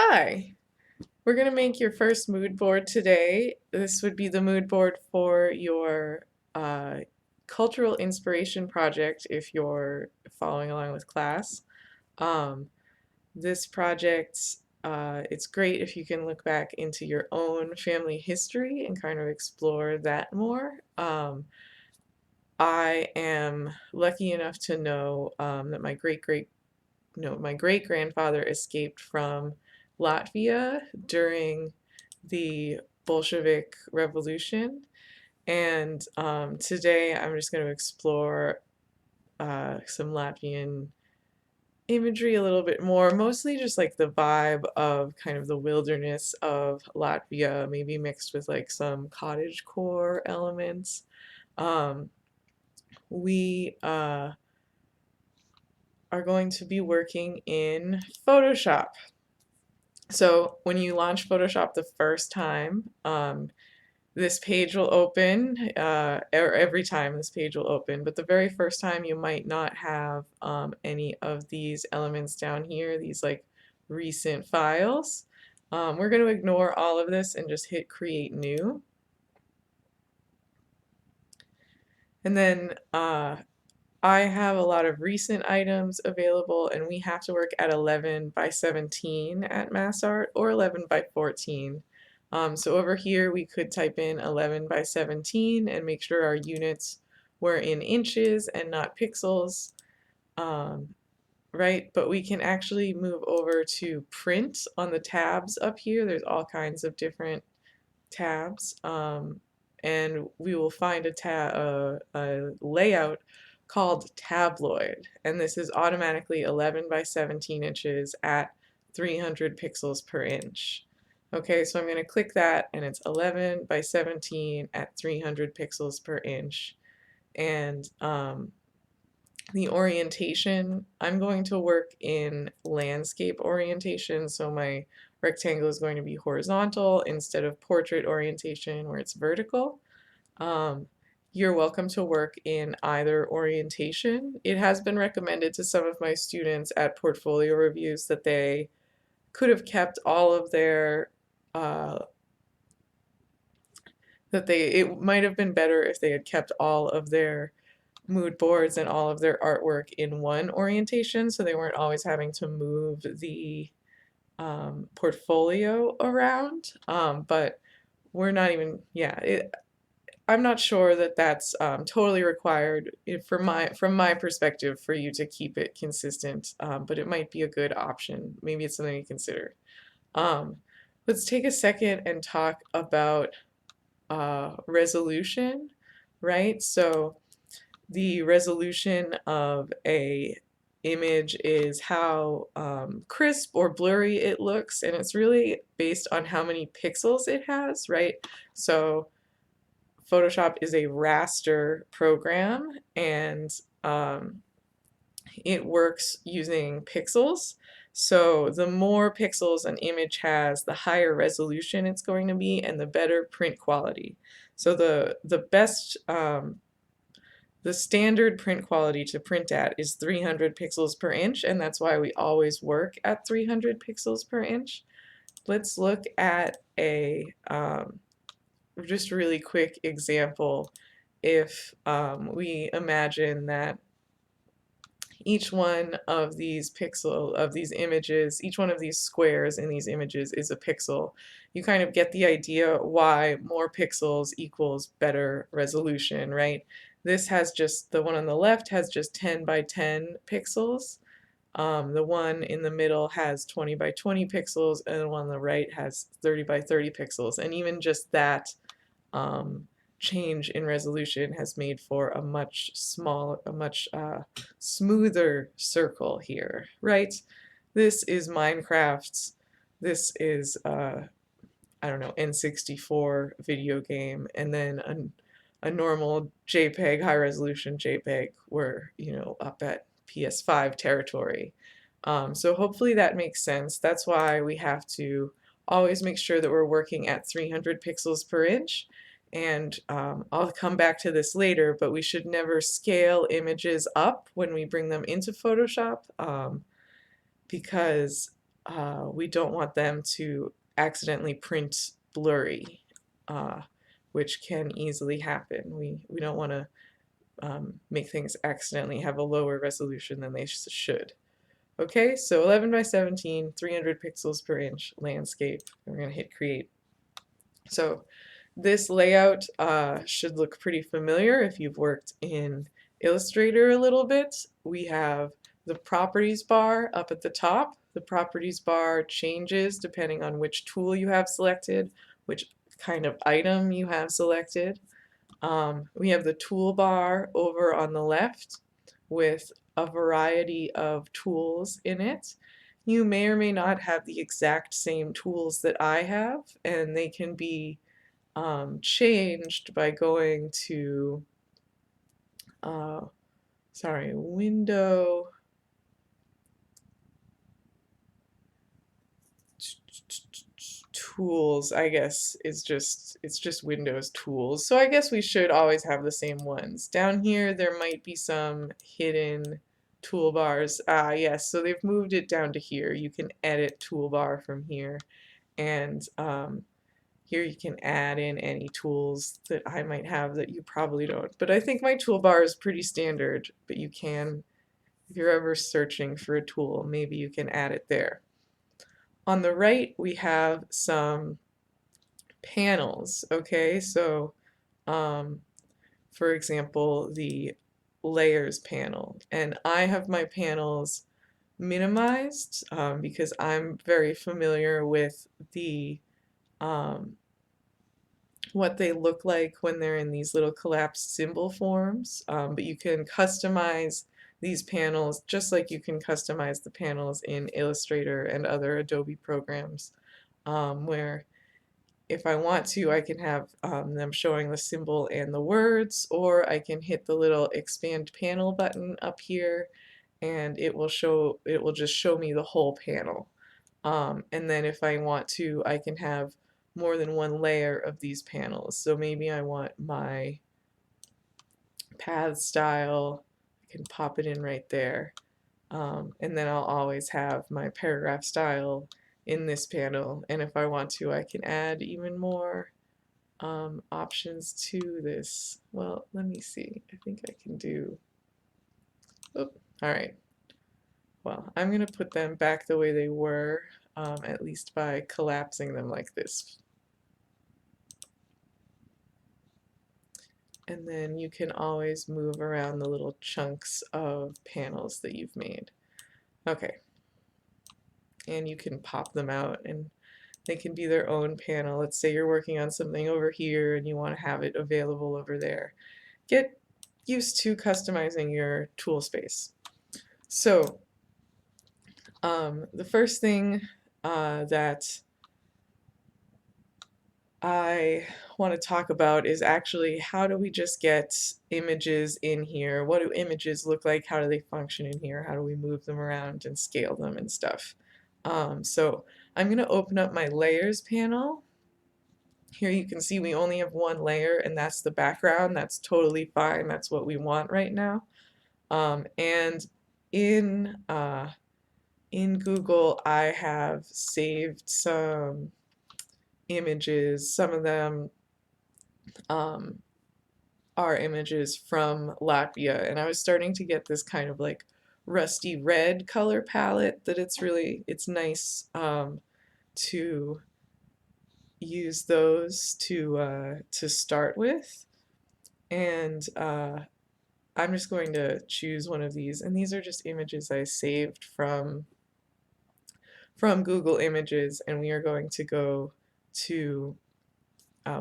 Hi, we're going to make your first mood board today. This would be the mood board for your uh, cultural inspiration project if you're following along with class. Um, this project, it's great if you can look back into your own family history and kind of explore that more. I am lucky enough to know that my great grandfather escaped from Latvia during the Bolshevik Revolution. And today I'm just going to explore some Latvian imagery a little bit more, mostly just like the vibe of kind of the wilderness of Latvia, maybe mixed with like some cottagecore elements. Um, we are going to be working in Photoshop. So when you launch Photoshop the first time, this page will open, or every time this page will open, but the very first time you might not have any of these elements down here, these like recent files. We're going to ignore all of this and just hit Create New. And then I have a lot of recent items available, and we have to work at 11 by 17 at MassArt or 11 by 14. So over here we could type in 11 by 17 and make sure our units were in inches and not pixels, um, right? But we can actually move over to print on the tabs up here. There's all kinds of different tabs, and we will find a layout called tabloid, and this is automatically 11 by 17 inches at 300 pixels per inch. Okay, so I'm going to click that, and it's 11 by 17 at 300 pixels per inch. And the orientation, I'm going to work in landscape orientation, so my rectangle is going to be horizontal instead of portrait orientation where it's vertical. Um, you're welcome to work in either orientation. It has been recommended to some of my students at portfolio reviews that they could have kept all of their it might have been better if they had kept all of their mood boards and all of their artwork in one orientation so they weren't always having to move the portfolio around. But we're not even, I'm not sure that that's totally required from my perspective for you to keep it consistent, but it might be a good option. Maybe it's something to consider. Um, let's take a second and talk about resolution, right? So the resolution of a image is how crisp or blurry it looks, and it's really based on how many pixels it has, right? So Photoshop is a raster program, and it works using pixels. So the more pixels an image has, the higher resolution it's going to be and the better print quality. So the standard print quality to print at is 300 pixels per inch, and that's why we always work at 300 pixels per inch. Let's look at a just really quick example. If we imagine that each one of these images, each one of these squares in these images is a pixel, you kind of get the idea why more pixels equals better resolution, right? This has just, the one on the left has just 10 by 10 pixels. The one in the middle has 20 by 20 pixels, and the one on the right has 30 by 30 pixels. And even just that um, change in resolution has made for a much smoother circle here, right? This is Minecraft's, this is, I don't know, N64 video game, and then a normal JPEG, high resolution JPEG, we're, up at PS5 territory. So hopefully that makes sense. That's why we have to always make sure that we're working at 300 pixels per inch. And I'll come back to this later, but we should never scale images up when we bring them into Photoshop, because we don't want them to accidentally print blurry, which can easily happen. We don't want to make things accidentally have a lower resolution than they should. Okay, so 11 by 17, 300 pixels per inch landscape. We're going to hit create. So this layout should look pretty familiar if you've worked in Illustrator a little bit. We have the properties bar up at the top. The properties bar changes depending on which tool you have selected, which kind of item you have selected. We have the toolbar over on the left with a variety of tools in it. You may or may not have the exact same tools that I have, and they can be changed by going to, Window, Tools, I guess, it's just Windows Tools. So I guess we should always have the same ones. Down here there might be some hidden toolbars. Ah, yes, so they've moved it down to here. You can edit toolbar from here, and here you can add in any tools that I might have that you probably don't. But I think my toolbar is pretty standard, but you can, if you're ever searching for a tool, maybe you can add it there. On the right, we have some panels, okay? So, for example, the layers panel. And I have my panels minimized because I'm very familiar with the what they look like when they're in these little collapsed symbol forms. But you can customize these panels just like you can customize the panels in Illustrator and other Adobe programs, where if I want to, I can have them showing the symbol and the words, or I can hit the little expand panel button up here and it will just show me the whole panel. And then if I want to, I can have more than one layer of these panels. So maybe I want my path style, I can pop it in right there. And then I'll always have my paragraph style in this panel, and if I want to, I can add even more options to this. Well, let me see. I think I can do. Oop. All right. Well, I'm going to put them back the way they were, at least by collapsing them like this. And then you can always move around the little chunks of panels that you've made. Okay. And you can pop them out and they can be their own panel. Let's say you're working on something over here and you want to have it available over there. Get used to customizing your tool space. So the first thing that I want to talk about is actually how do we just get images in here? What do images look like? How do they function in here? How do we move them around and scale them and stuff? So I'm going to open up my layers panel. Here you can see we only have one layer, and that's the background. That's totally fine. That's what we want right now. And in Google, I have saved some images. Some of them are images from Latvia, and I was starting to get this kind of like rusty red color palette that it's nice to use those to start with. And I'm just going to choose one of these, and these are just images I saved from Google Images, and we are going to go to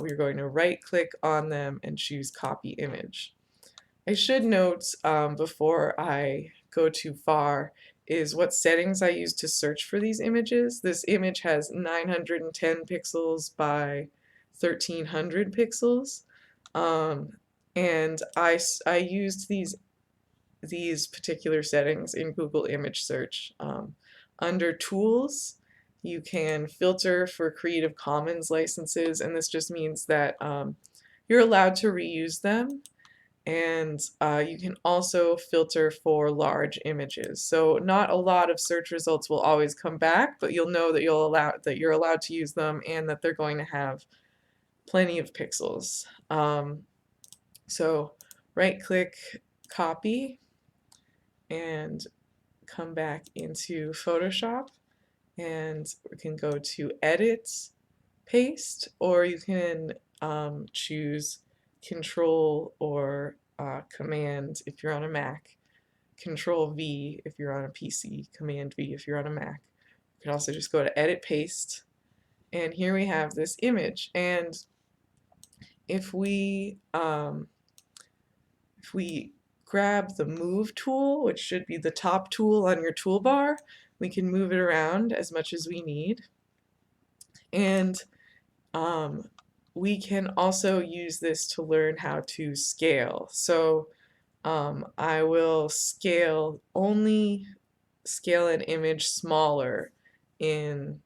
we're going to right click on them and choose copy image. I should note before I go too far is what settings I use to search for these images. This image has 910 pixels by 1300 pixels, and I used these particular settings in Google image search. Under tools, you can filter for Creative Commons licenses, and this just means that you're allowed to reuse them. And you can also filter for large images. So not a lot of search results will always come back, but you'll know that you're allowed to use them and that they're going to have plenty of pixels. So right click, copy, and come back into Photoshop, and we can go to edit, paste, or you can choose Control or Command if you're on a Mac, Control V if you're on a PC, Command V if you're on a Mac. You can also just go to Edit, Paste, and here we have this image. And if we grab the Move tool, which should be the top tool on your toolbar, we can move it around as much as we need. And we can also use this to learn how to scale. So I will only scale an image smaller in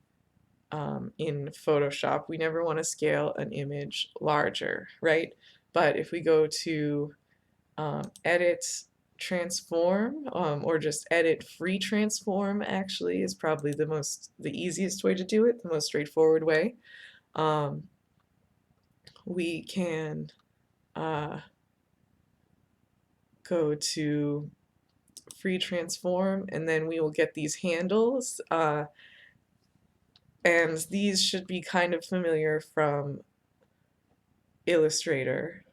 Photoshop. We never want to scale an image larger, right? But if we go to edit transform, or just edit free transform, actually is probably the easiest way to do it, the most straightforward way. We can go to free transform, and then we will get these handles, and these should be kind of familiar from Illustrator.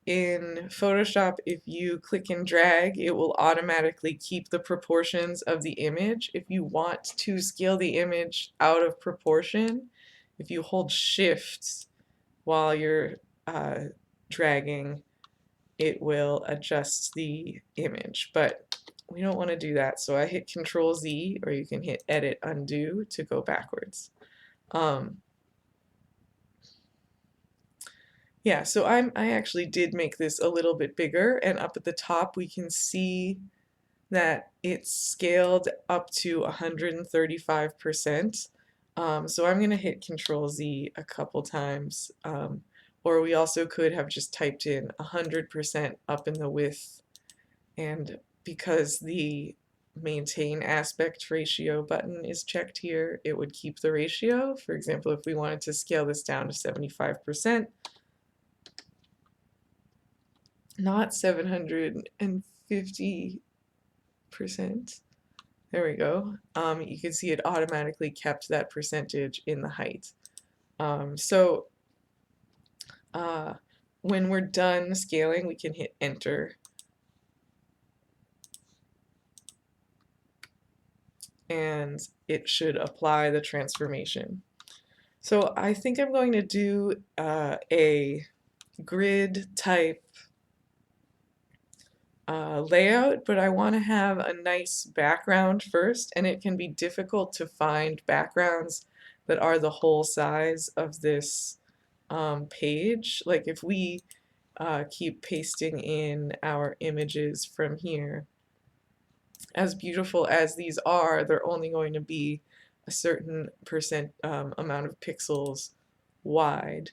In Photoshop, if you click and drag, it will automatically keep the proportions of the image. If you want to scale the image out of proportion, if you hold Shift while you're dragging, it will adjust the image. But we don't want to do that, so I hit Control Z, or you can hit Edit Undo to go backwards. Yeah, so I actually did make this a little bit bigger, and up at the top we can see that it's scaled up to 135%. So I'm going to hit Control Z a couple times, or we also could have just typed in 100% up in the width, and because the Maintain Aspect Ratio button is checked here, it would keep the ratio. For example, if we wanted to scale this down to 75%, not 750%. There we go. You can see it automatically kept that percentage in the height. So when we're done scaling, we can hit Enter. And it should apply the transformation. So I think I'm going to do a grid type layout, but I want to have a nice background first, and it can be difficult to find backgrounds that are the whole size of this page. Like if we keep pasting in our images from here, as beautiful as these are, they're only going to be a certain amount of pixels wide.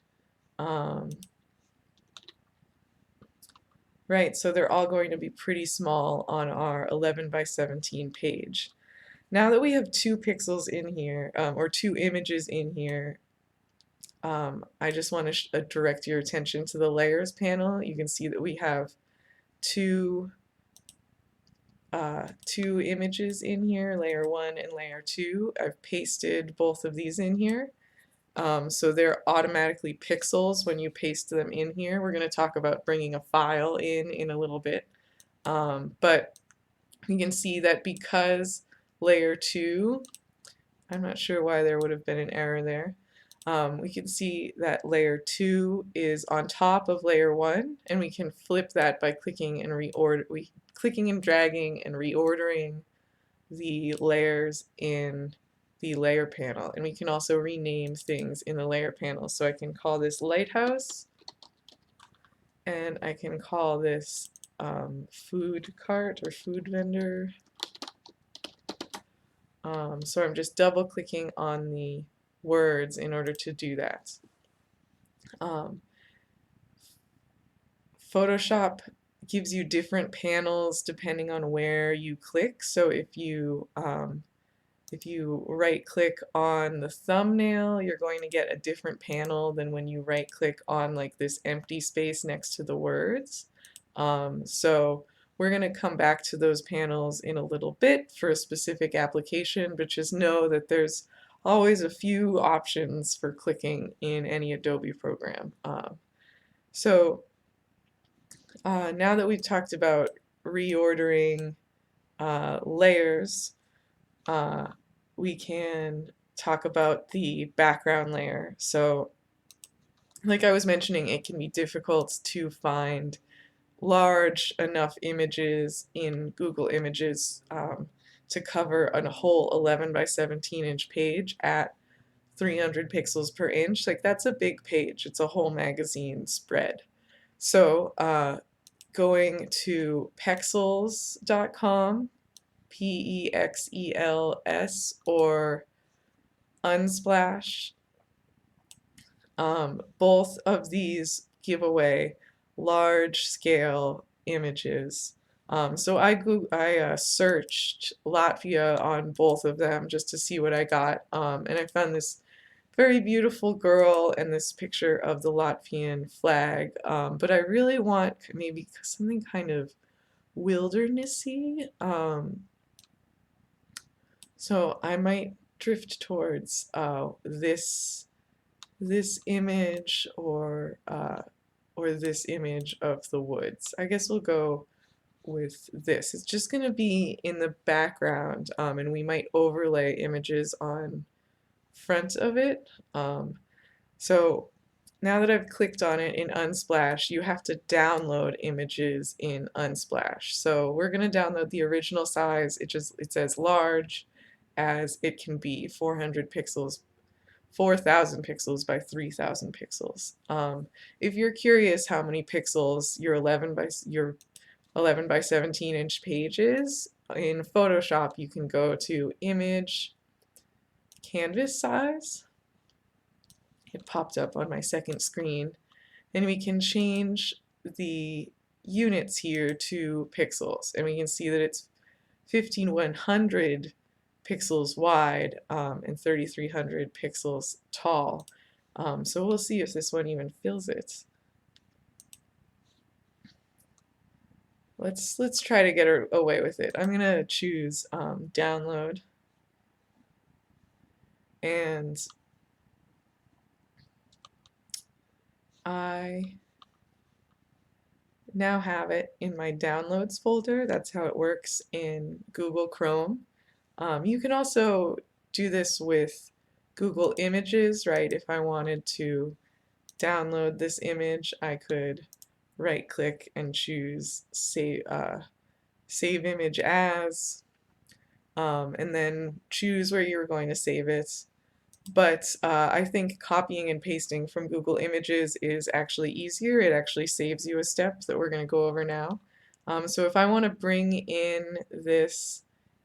Right, so they're all going to be pretty small on our 11 by 17 page. Now that we have 2 pixels in here, or 2 images in here, I just want to direct your attention to the layers panel. You can see that we have two images in here, layer 1 and layer 2. I've pasted both of these in here. So they're automatically pixels when you paste them in here. We're going to talk about bringing a file in a little bit. But you can see that because layer 2, I'm not sure why there would have been an error there. We can see that layer 2 is on top of layer 1, and we can flip that by clicking and dragging and reordering the layers in the layer panel. And we can also rename things in the layer panel. So I can call this lighthouse, and I can call this food cart or food vendor. So I'm just double clicking on the words in order to do that. Photoshop gives you different panels depending on where you click. So if you right click on the thumbnail, you're going to get a different panel than when you right click on like this empty space next to the words. So we're going to come back to those panels in a little bit for a specific application, but just know that there's always a few options for clicking in any Adobe program. So now that we've talked about reordering layers, uh, we can talk about the background layer. So, like I was mentioning, it can be difficult to find large enough images in Google Images to cover a whole 11 by 17 inch page at 300 pixels per inch. Like, that's a big page. It's a whole magazine spread. So, going to pexels.com, Pexels, or Unsplash. Both of these give away large scale images. So I searched Latvia on both of them just to see what I got, and I found this very beautiful girl and this picture of the Latvian flag. But I really want maybe something kind of wildernessy. So I might drift towards this image or this image of the woods. I guess we'll go with this. It's just going to be in the background, and we might overlay images on front of it. So now that I've clicked on it in Unsplash, you have to download images in Unsplash. So we're going to download the original size. It says large as it can be, 400 pixels, 4,000 pixels by 3,000 pixels. If you're curious how many pixels your 11 by 17 inch page is, in Photoshop you can go to Image, Canvas Size. It popped up on my second screen, and we can change the units here to pixels, and we can see that it's 15,100 pixels wide and 3,300 pixels tall. So we'll see if this one even fills it. Let's try to get away with it. I'm gonna choose download, and I now have it in my downloads folder. That's how it works in Google Chrome. You can also do this with Google Images, right? If I wanted to download this image, I could right click and choose save image as, and then choose where you're going to save it. But I think copying and pasting from Google Images is actually easier. It actually saves you a step that we're going to go over now. So if I want to bring in this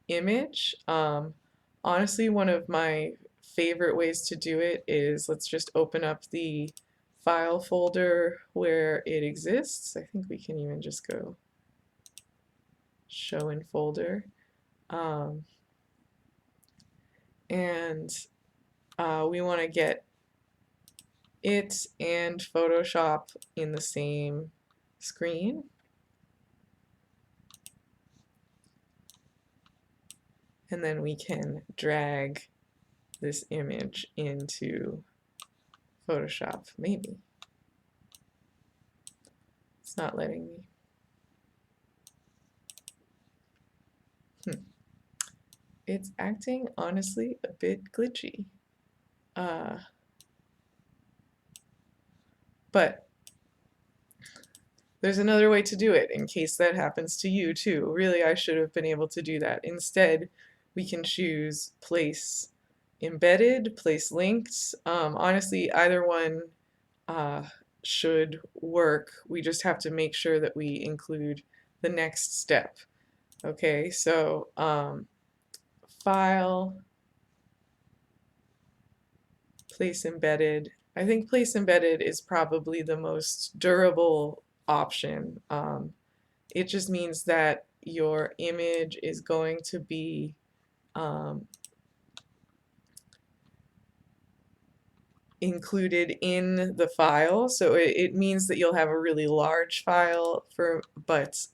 image, honestly, one of my favorite ways to do it is, let's just open up the file folder where it exists. I think we can even just go show in folder. And we want to get it and Photoshop in the same screen. And then we can drag this image into Photoshop. Maybe. It's not letting me. It's acting, honestly, a bit glitchy. But there's another way to do it in case that happens to you too. Really, I should have been able to do that. Instead, we can choose place embedded, place linked. Honestly, either one should work. We just have to make sure that we include the next step. Okay, so file, place embedded. I think place embedded is probably the most durable option. It just means that your image is going to be included in the file, so it means that you'll have a really large file but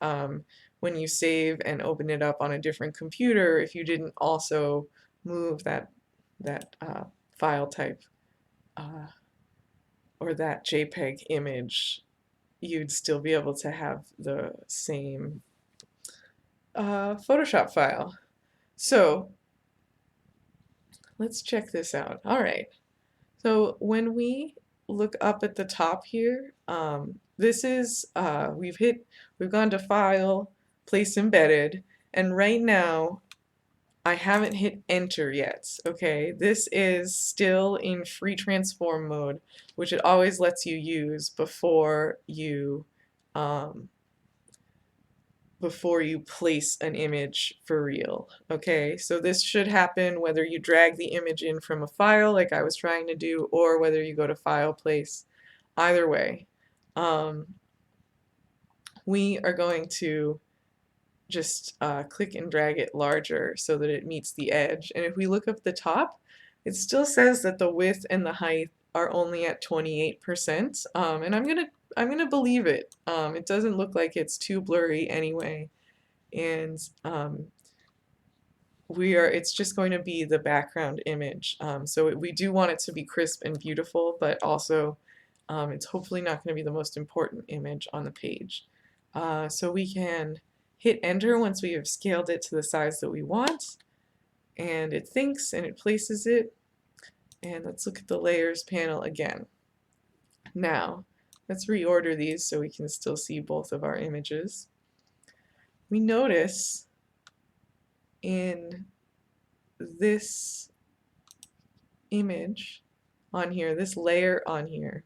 when you save and open it up on a different computer, if you didn't also move that file type uh, or that JPEG image, you'd still be able to have the same Photoshop file. So let's check this out. All right. So when we look up at the top here, this is we've gone to File, Place Embedded, and right now I haven't hit Enter yet. Okay, this is still in free transform mode, which it always lets you use um, before you place an image for real. Okay, so this should happen whether you drag the image in from a file like I was trying to do, or whether you go to File, Place. Either way, we are going to just click and drag it larger so that it meets the edge. And if we look up the top, it still says that the width and the height are only at 28%, and I'm gonna believe it. It doesn't look like it's too blurry anyway, and it's just going to be the background image. So we do want it to be crisp and beautiful, but also it's hopefully not going to be the most important image on the page. So we can hit enter once we have scaled it to the size that we want, and it thinks and it places it. And let's look at the layers panel again. Now let's reorder these so we can still see both of our images. We notice in this image on here, this layer on here,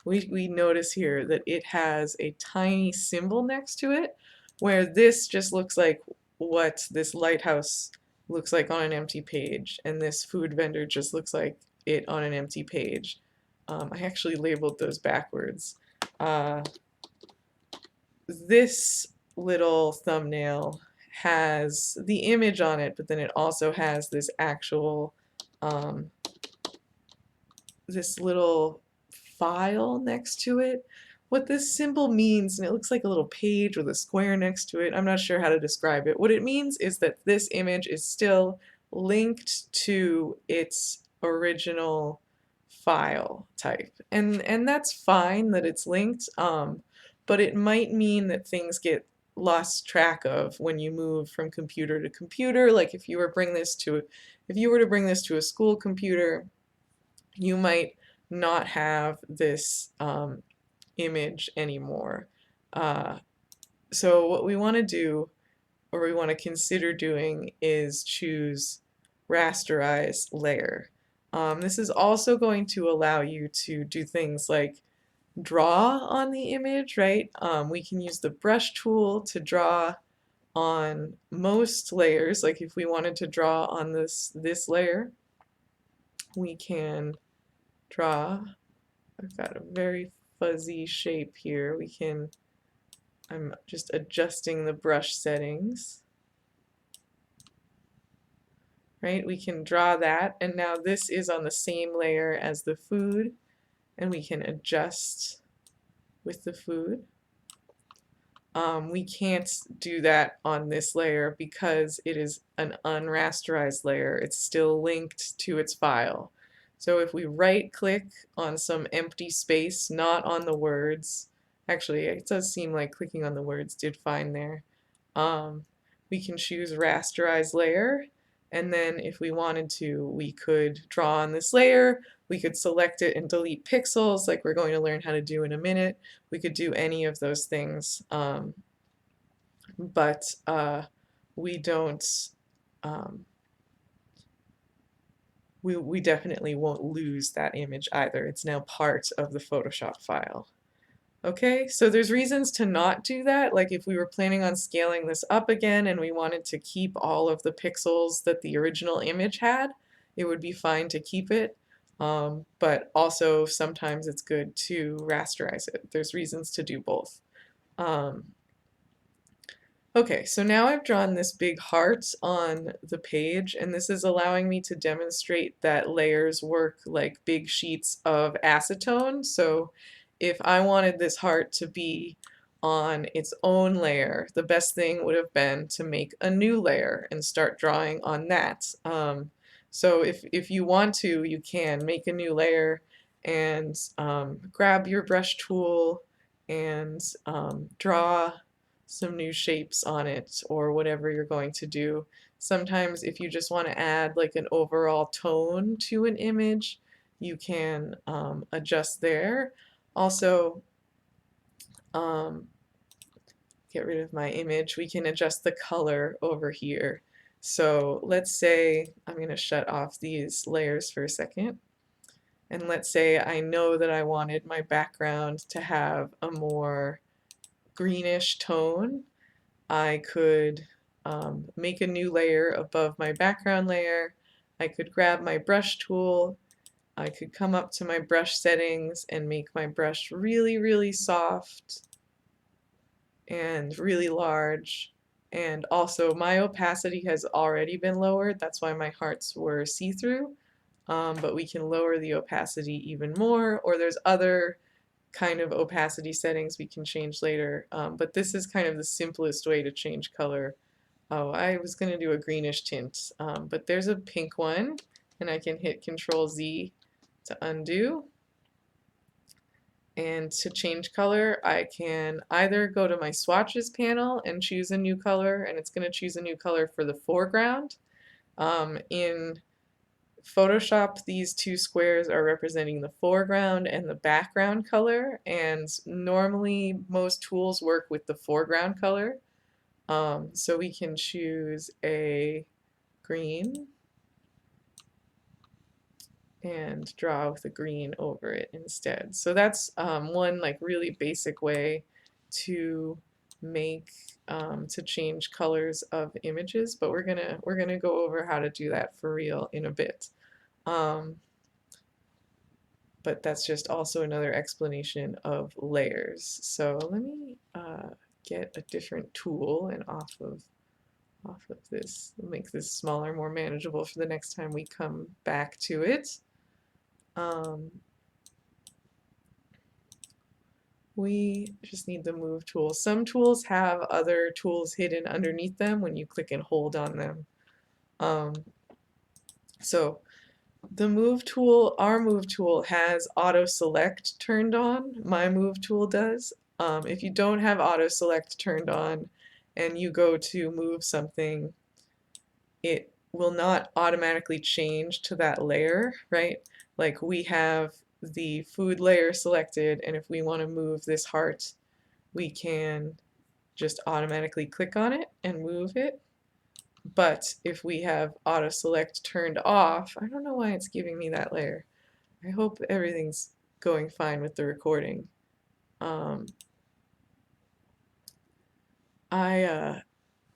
we notice here that it has a tiny symbol next to it, where this just looks like what this lighthouse looks like on an empty page, and this food vendor just looks like it on an empty page. I actually labeled those backwards. This little thumbnail has the image on it, but then it also has this actual this little file next to it. What this symbol means, and it looks like a little page with a square next to it, I'm not sure how to describe it. What it means is that this image is still linked to its original file type. And that's fine that it's linked, but it might mean that things get lost track of when you move from computer to computer. Like if you were to bring this to a school computer, you might not have this image anymore. So what we want to do, or we want to consider doing, is choose rasterize layer. This is also going to allow you to do things like draw on the image, right? We can use the brush tool to draw on most layers. Like if we wanted to draw on this layer, we can draw. I've got a very fuzzy shape here. I'm just adjusting the brush settings. Right, we can draw that, and now this is on the same layer as the food, and we can adjust with the food. We can't do that on this layer because it is an unrasterized layer. It's still linked to its file. So if we right click on some empty space, not on the words, actually it does seem like clicking on the words did fine there. We can choose rasterize layer, and then if we wanted to, we could draw on this layer. We could select it and delete pixels like we're going to learn how to do in a minute. We could do any of those things, but we don't we definitely won't lose that image either. It's now part of the Photoshop file. Okay, so there's reasons to not do that. Like if we were planning on scaling this up again and we wanted to keep all of the pixels that the original image had, it would be fine to keep it. but also sometimes it's good to rasterize it. There's reasons to do both. Um, Okay, so now I've drawn this big heart on the page, and this is allowing me to demonstrate that layers work like big sheets of acetone. So if I wanted this heart to be on its own layer, the best thing would have been to make a new layer and start drawing on that. So if you want to, you can make a new layer and grab your brush tool and draw some new shapes on it or whatever you're going to do. Sometimes if you just want to add like an overall tone to an image, you can adjust there. Also, um, get rid of my image, we can adjust the color over here. So let's say I'm going to shut off these layers for a second. And let's say I know that I wanted my background to have a more greenish tone. I could make a new layer above my background layer. I could grab my brush tool. I could come up to my brush settings and make my brush really, really soft and really large. And also my opacity has already been lowered. That's why my hearts were see-through. But we can lower the opacity even more, or there's other kind of opacity settings we can change later. But this is kind of the simplest way to change color. Oh, I was going to do a greenish tint, but there's a pink one, and I can hit Control Z to undo. And to change color, I can either go to my swatches panel and choose a new color, and it's going to choose a new color for the foreground. In Photoshop, these two squares are representing the foreground and the background color, and normally most tools work with the foreground color. So we can choose a green and draw with a green over it instead. So that's one like really basic way to make to change colors of images, but we're gonna go over how to do that for real in a bit. But that's just also another explanation of layers. So let me get a different tool and off of this, make this smaller, more manageable for the next time we come back to it. We just need the move tool. Some tools have other tools hidden underneath them when you click and hold on them. So the move tool, our move tool has auto select turned on. My move tool does. If you don't have auto select turned on and you go to move something, it will not automatically change to that layer, right? Like we have the food layer selected, and if we want to move this heart, we can just automatically click on it and move it. But if we have auto select turned off, I don't know why it's giving me that layer. I hope everything's going fine with the recording.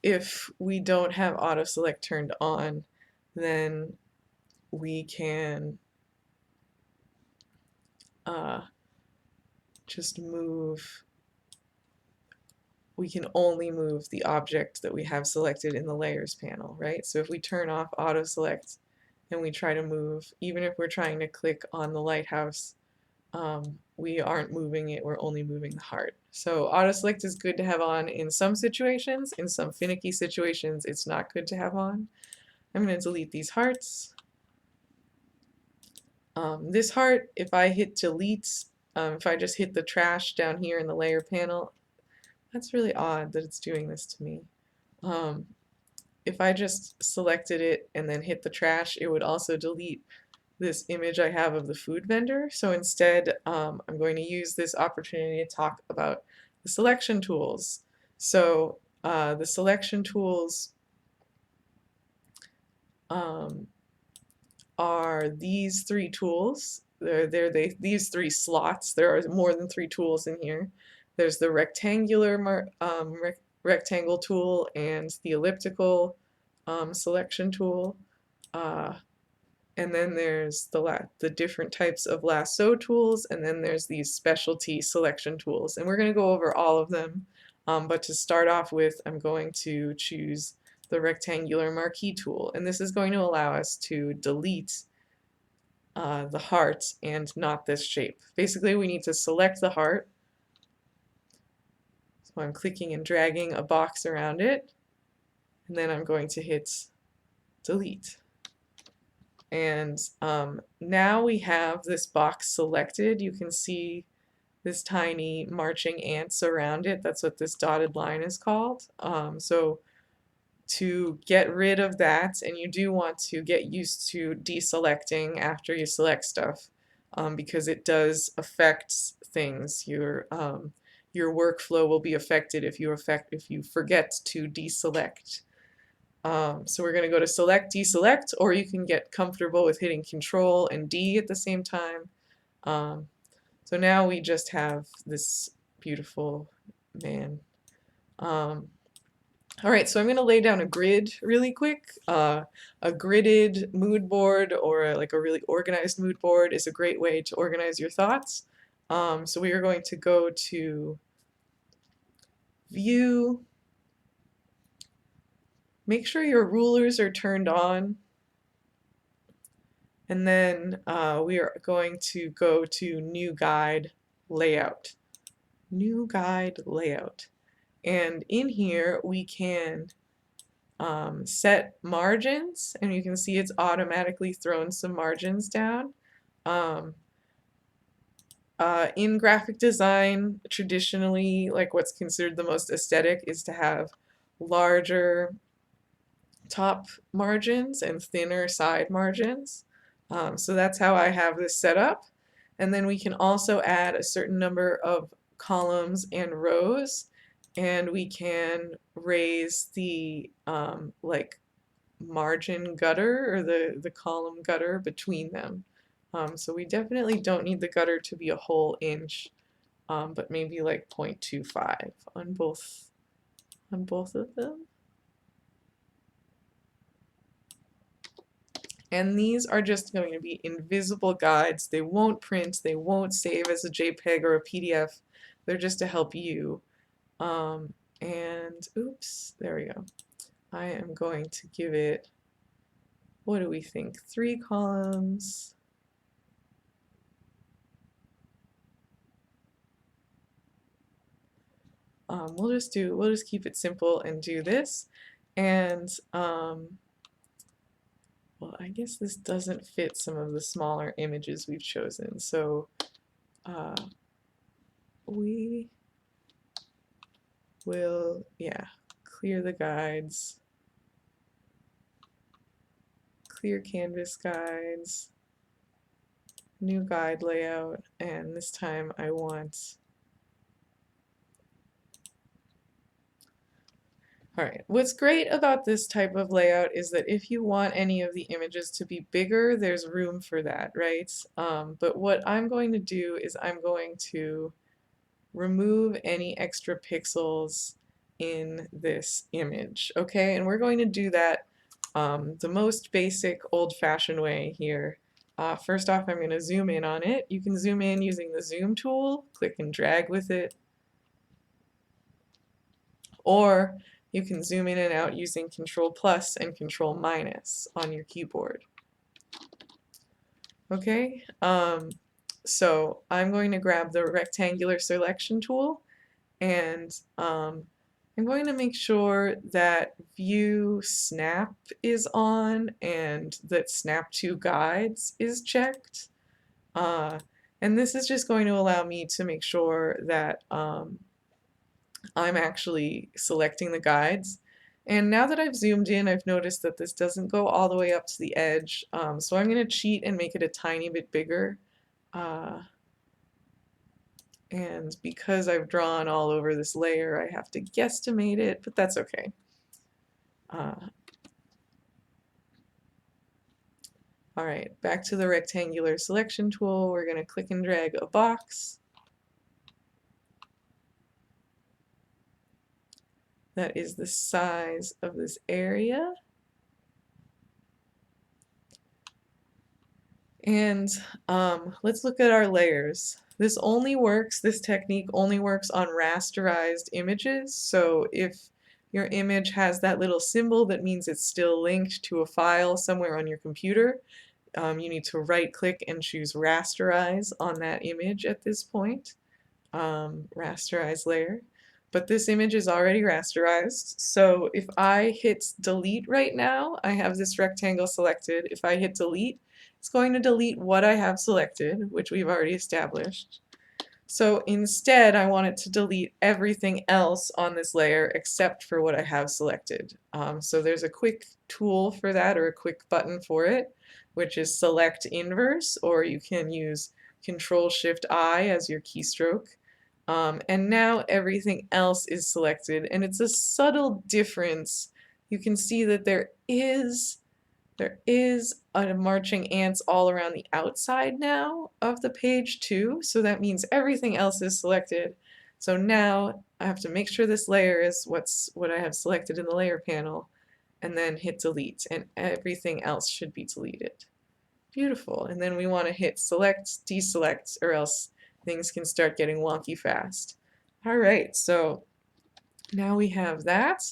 If we don't have auto select turned on, then we can just move, we can only move the object that we have selected in the layers panel, right? So if we turn off auto select and we try to move, even if we're trying to click on the lighthouse, we aren't moving it, we're only moving the heart. So auto select is good to have on in some situations. In some finicky situations, it's not good to have on. I'm going to delete these hearts. This heart, if I hit delete, if I just hit the trash down here in the layer panel, that's really odd that it's doing this to me. If I just selected it and then hit the trash, it would also delete this image I have of the food vendor. So instead, I'm going to use this opportunity to talk about the selection tools. So the selection tools are these three tools. These three slots. There are more than three tools in here. There's the rectangular rectangle tool and the elliptical selection tool. And then there's the different types of lasso tools, and then there's these specialty selection tools. And we're going to go over all of them. But to start off with, I'm going to choose the rectangular marquee tool. And this is going to allow us to delete the heart and not this shape. Basically, we need to select the heart. So I'm clicking and dragging a box around it, and then I'm going to hit delete. And now we have this box selected. You can see this tiny marching ants around it. That's what this dotted line is called. So to get rid of that, and you do want to get used to deselecting after you select stuff, because it does affect things. Your workflow will be affected if you forget to deselect. So we're going to go to select, deselect, or you can get comfortable with hitting Control and D at the same time. So now we just have this beautiful man. All right, so I'm going to lay down a grid really quick. A gridded mood board, or like a really organized mood board, is a great way to organize your thoughts. So we are going to go to View. Make sure your rulers are turned on. And then we are going to go to New Guide Layout. New Guide Layout. And in here we can set margins, and you can see it's automatically thrown some margins down. In graphic design, traditionally, like what's considered the most aesthetic is to have larger top margins and thinner side margins. So that's how I have this set up. And then we can also add a certain number of columns and rows, and we can raise the like margin gutter, or the column gutter between them. So we definitely don't need the gutter to be a whole inch, but maybe like 0.25 on both of them. And these are just going to be invisible guides. They won't print, they won't save as a JPEG or a PDF. They're just to help you. And oops, there we go. I am going to give it, what do we think, 3 columns. We'll just keep it simple and do this. And well, I guess this doesn't fit some of the smaller images we've chosen. So we will, yeah, clear the guides, clear canvas guides, new guide layout, and this time I want, all right, what's great about this type of layout is that if you want any of the images to be bigger, there's room for that, right? But what I'm going to do is I'm going to remove any extra pixels in this image, okay? And we're going to do that the most basic old-fashioned way here. First off, I'm going to zoom in on it. You can zoom in using the zoom tool, click and drag with it, or you can zoom in and out using Control plus and Control minus on your keyboard. Okay, so I'm going to grab the rectangular selection tool, and I'm going to make sure that View Snap is on and that Snap to Guides is checked. And this is just going to allow me to make sure that I'm actually selecting the guides. And now that I've zoomed in, I've noticed that this doesn't go all the way up to the edge. So I'm going to cheat and make it a tiny bit bigger. And because I've drawn all over this layer, I have to guesstimate it, but that's okay. All right, back to the rectangular selection tool. We're going to click and drag a box. That is the size of this area. And let's look at our layers. This technique only works on rasterized images. So if your image has that little symbol, that means it's still linked to a file somewhere on your computer. You need to right click and choose rasterize on that image at this point. Rasterize layer. But this image is already rasterized, so if I hit delete right now, I have this rectangle selected. If I hit delete, it's going to delete what I have selected, which we've already established. So instead, I want it to delete everything else on this layer except for what I have selected. So there's a quick tool for that, or a quick button for it, which is select inverse, or you can use Control-Shift-I as your keystroke. And now everything else is selected, and it's a subtle difference. You can see that there is a marching ants all around the outside now of the page too, so that means everything else is selected. So now I have to make sure this layer is what I have selected in the layer panel, and then hit delete, and everything else should be deleted. Beautiful. And then we want to hit select, deselect, or else things can start getting wonky fast. All right, so now we have that.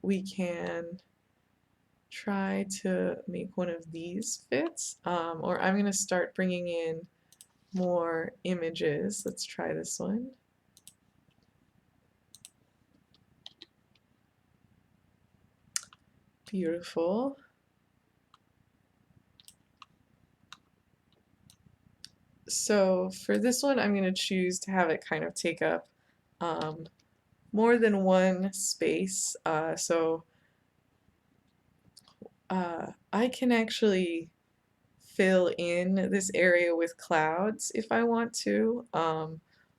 We can try to make one of these fit, or I'm going to start bringing in more images. Let's try this one. Beautiful. So for this one, I'm going to choose to have it kind of take up more than one space. I can actually fill in this area with clouds if I want to,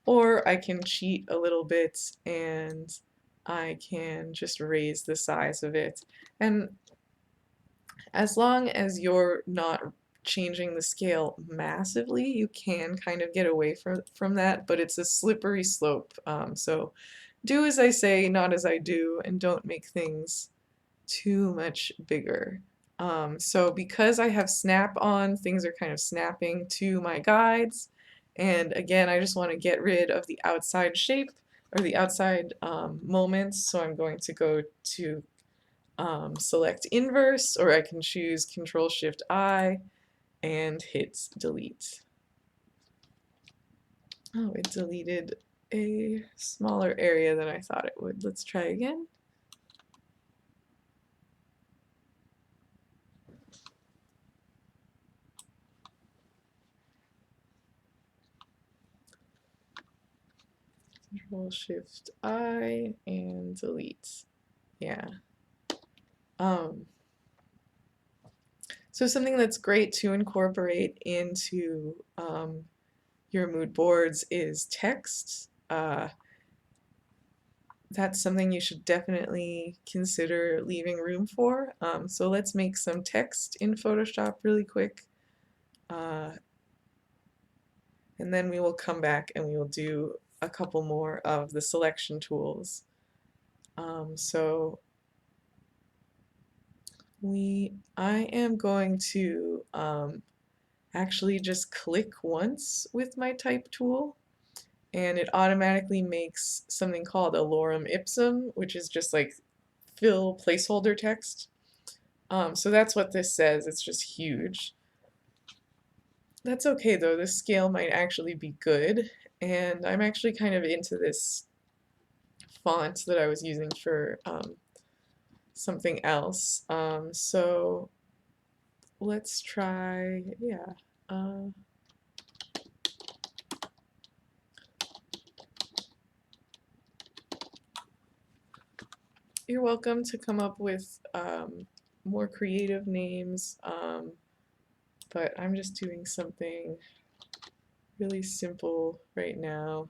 or I can cheat a little bit and I can just raise the size of it. And as long as you're not changing the scale massively, you can kind of get away from that, but it's a slippery slope. So do as I say, not as I do, and don't make things too much bigger. So because I have snap on, things are kind of snapping to my guides. And again, I just want to get rid of the outside shape or the outside moments. So I'm going to go to select inverse, or I can choose Control-Shift-I and hit delete. Oh, it deleted a smaller area than I thought it would. Let's try again. Control-Shift-I and delete. Yeah. So something that's great to incorporate into your mood boards is text. That's something you should definitely consider leaving room for. So let's make some text in Photoshop really quick. And then we will come back and we will do a couple more of the selection tools. So I am going to actually just click once with my type tool, and it automatically makes something called a lorem ipsum, which is just like fill placeholder text. So that's what this says. It's just huge. That's okay though, this scale might actually be good, and I'm actually kind of into this font that I was using for something else. So let's try, yeah. You're welcome to come up with more creative names, but I'm just doing something really simple right now.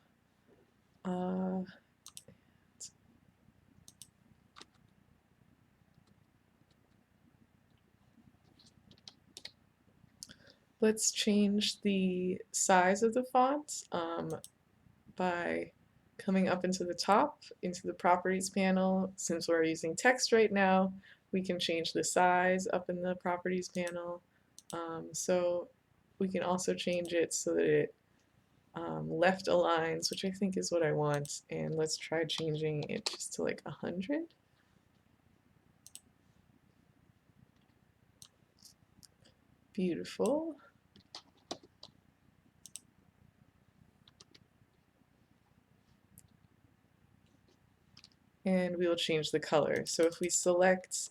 Let's change the size of the font by coming up into the top, into the properties panel. Since we're using text right now, we can change the size up in the properties panel. So we can also change it so that it left aligns, which I think is what I want. And let's try changing it just to like 100. Beautiful. And we will change the color. So if we select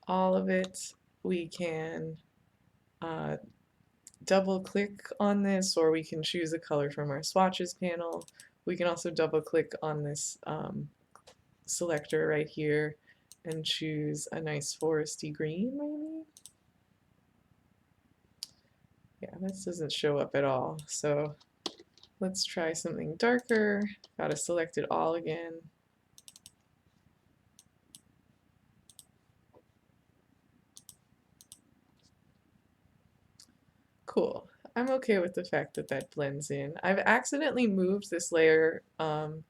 all of it, we can double click on this, or we can choose a color from our swatches panel. We can also double click on this selector right here and choose a nice foresty green maybe. Yeah, this doesn't show up at all. So let's try something darker. Gotta select it all again. Cool. I'm okay with the fact that that blends in. I've accidentally moved this layer, and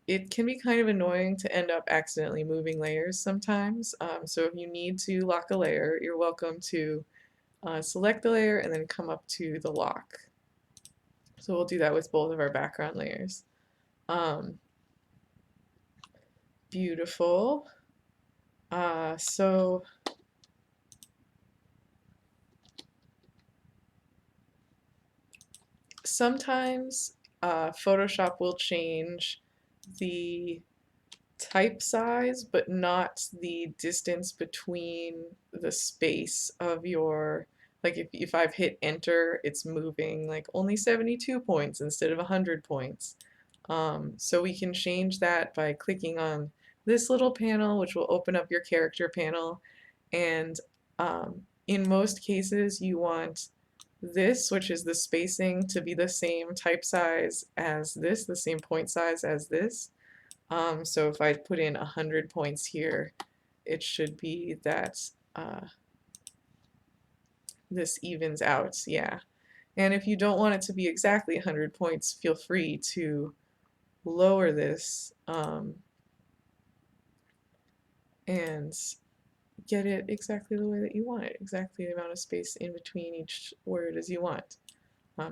it can be kind of annoying to end up accidentally moving layers sometimes. So if you need to lock a layer, you're welcome to select the layer and then come up to the lock. So we'll do that with both of our background layers. Beautiful. So sometimes Photoshop will change the type size, but not the distance between the space of your, like if I've hit enter, it's moving like only 72 points instead of 100 points. So we can change that by clicking on this little panel, which will open up your character panel. And in most cases, you want this, which is the spacing, to be the same type size as this, the same point size as this. So if I put in 100 points here, it should be that this evens out, yeah. And if you don't want it to be exactly 100 points, feel free to lower this and get it exactly the way that you want it, exactly the amount of space in between each word as you want.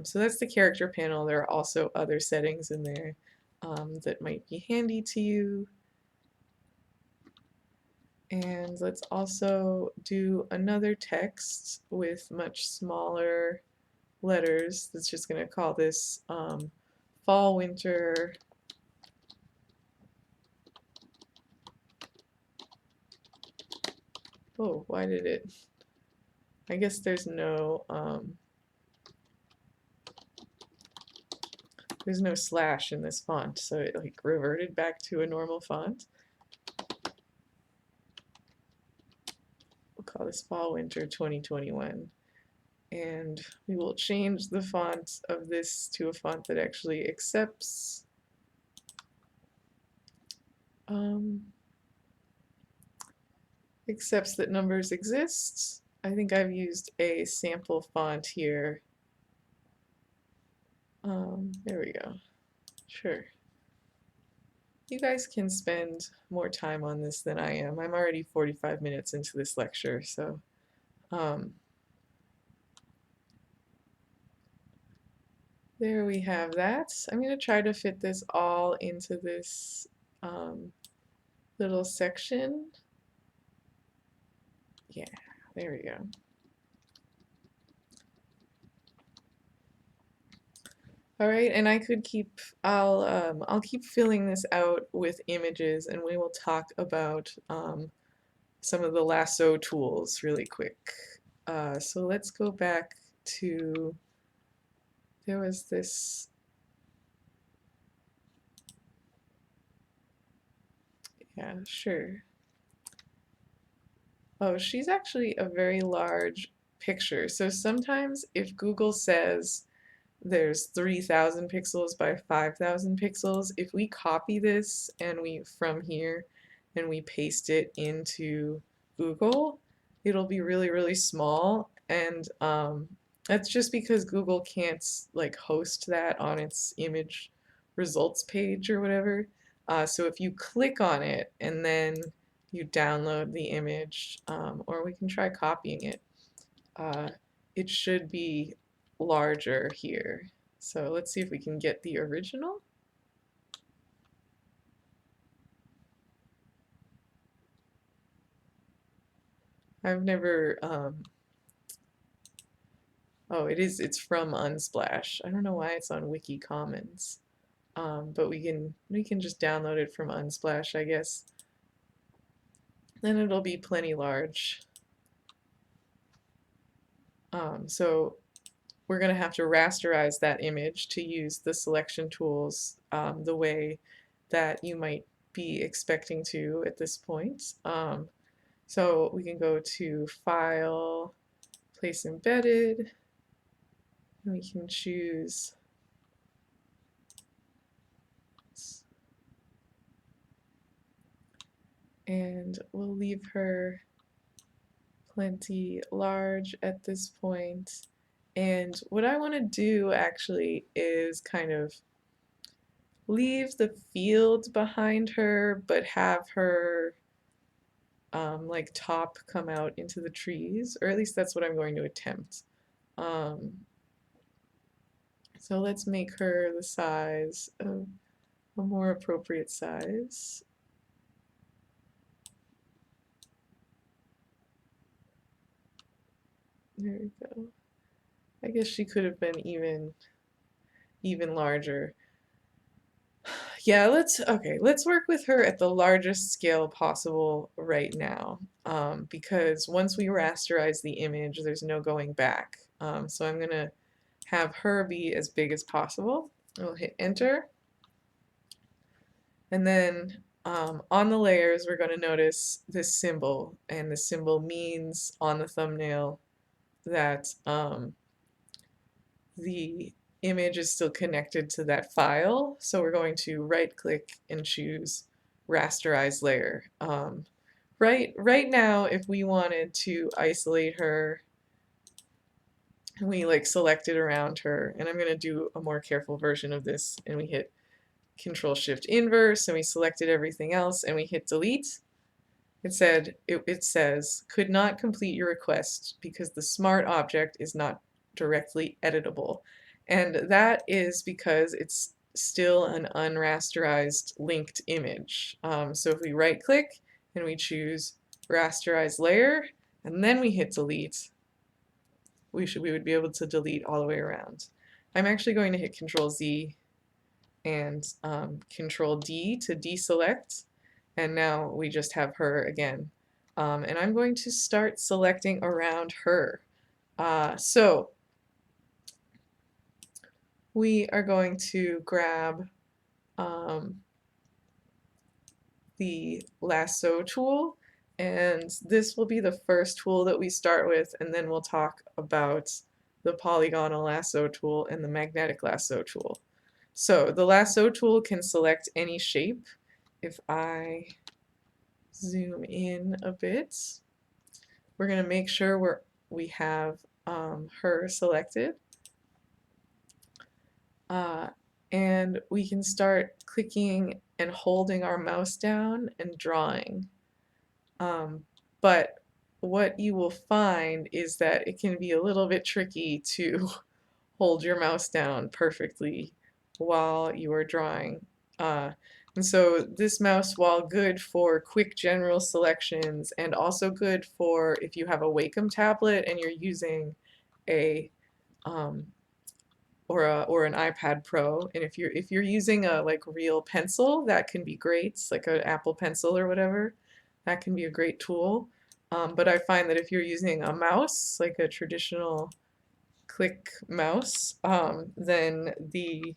So that's the character panel. There are also other settings in there that might be handy to you. And let's also do another text with much smaller letters. That's just going to call this fall, winter. Oh, why did it? I guess there's no slash in this font, so it like reverted back to a normal font. We'll call this fall, winter 2021. And we will change the font of this to a font that actually accepts that numbers exist. I think I've used a sample font here. There we go. Sure. You guys can spend more time on this than I am. I'm already 45 minutes into this lecture, so there we have that. I'm going to try to fit this all into this little section. Yeah, there we go. All right, and I could keep, I'll keep filling this out with images, and we will talk about some of the lasso tools really quick. So let's go back to, there was this, yeah, sure. Oh, she's actually a very large picture. So sometimes if Google says there's 3,000 pixels by 5,000 pixels, if we copy this and we from here and we paste it into Google, it'll be really, really small. And that's just because Google can't like host that on its image results page or whatever. So if you click on it and then you download the image, or we can try copying it. It should be larger here. So let's see if we can get the original. I've never, oh, it's from Unsplash. I don't know why it's on Wiki Commons. But we can just download it from Unsplash, I guess. Then it'll be plenty large. So we're going to have to rasterize that image to use the selection tools the way that you might be expecting to at this point. So we can go to File, Place Embedded, and we can choose and we'll leave her plenty large at this point. And what I want to do actually is kind of leave the field behind her, but have her like top come out into the trees, or at least that's what I'm going to attempt. So let's make her the size of a more appropriate size. There we go. I guess she could have been even larger. Yeah, let's work with her at the largest scale possible right now, because once we rasterize the image, there's no going back. So I'm gonna have her be as big as possible. We'll hit enter, and then on the layers, we're going to notice this symbol, and the symbol means on the thumbnail that the image is still connected to that file. So we're going to right click and choose rasterize layer. Right now, if we wanted to isolate her, we like select it around her, and I'm going to do a more careful version of this, and we hit Control Shift Inverse, and we selected everything else, and we hit delete. It says could not complete your request because the smart object is not directly editable, and that is because it's still an unrasterized linked image. So if we right click and we choose rasterize layer and then we hit delete, we would be able to delete all the way around. I'm actually going to hit Control Z and Control D to deselect, and now we just have her again. And I'm going to start selecting around her. So we are going to grab the lasso tool, and this will be the first tool that we start with, and then we'll talk about the polygonal lasso tool and the magnetic lasso tool. So the lasso tool can select any shape. If I zoom in a bit, we're going to make sure we have her selected. And we can start clicking and holding our mouse down and drawing. But what you will find is that it can be a little bit tricky to hold your mouse down perfectly while you are drawing. And so this mouse, while good for quick general selections and also good for if you have a Wacom tablet and you're using a or an iPad Pro, and if you're using a like real pencil, that can be great, like an Apple Pencil or whatever, that can be a great tool. But I find that if you're using a mouse, like a traditional click mouse, then the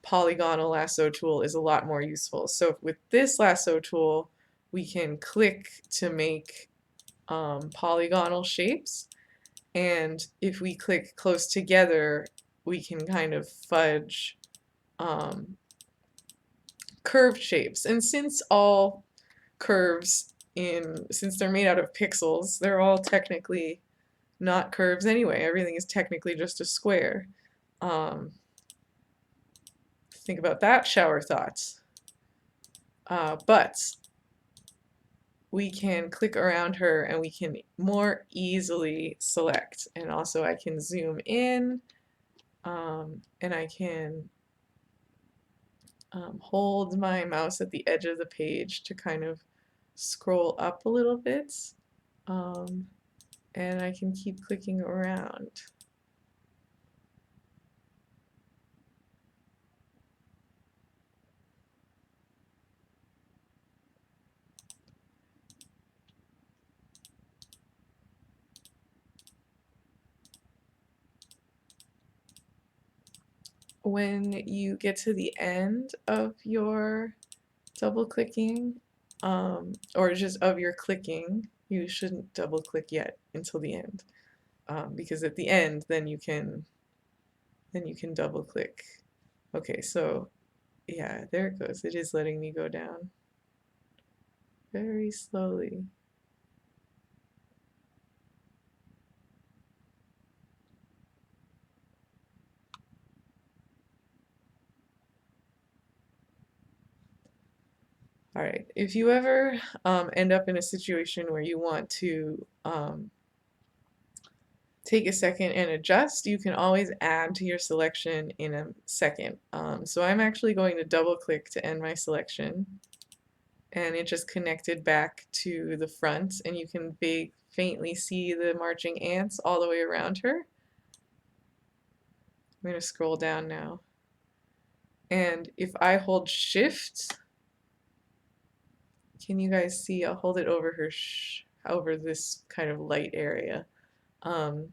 polygonal lasso tool is a lot more useful. So with this lasso tool, we can click to make polygonal shapes. And if we click close together, we can kind of fudge curved shapes. And since all curves since they're made out of pixels, they're all technically not curves anyway. Everything is technically just a square. Think about that, shower thoughts. But we can click around her and we can more easily select. And also I can zoom in, and I can hold my mouse at the edge of the page to kind of scroll up a little bit, um, and I can keep clicking around. When you get to the end of your double clicking, or just of your clicking, you shouldn't double click yet until the end, because at the end then you can double click. Okay, so yeah, there it goes. It is letting me go down very slowly. All right, if you ever end up in a situation where you want to take a second and adjust, you can always add to your selection in a second. So I'm actually going to double click to end my selection, and it just connected back to the front, and you can faintly see the marching ants all the way around her. I'm going to scroll down now. And if I hold shift, can you guys see? I'll hold it over her, over this kind of light area. Right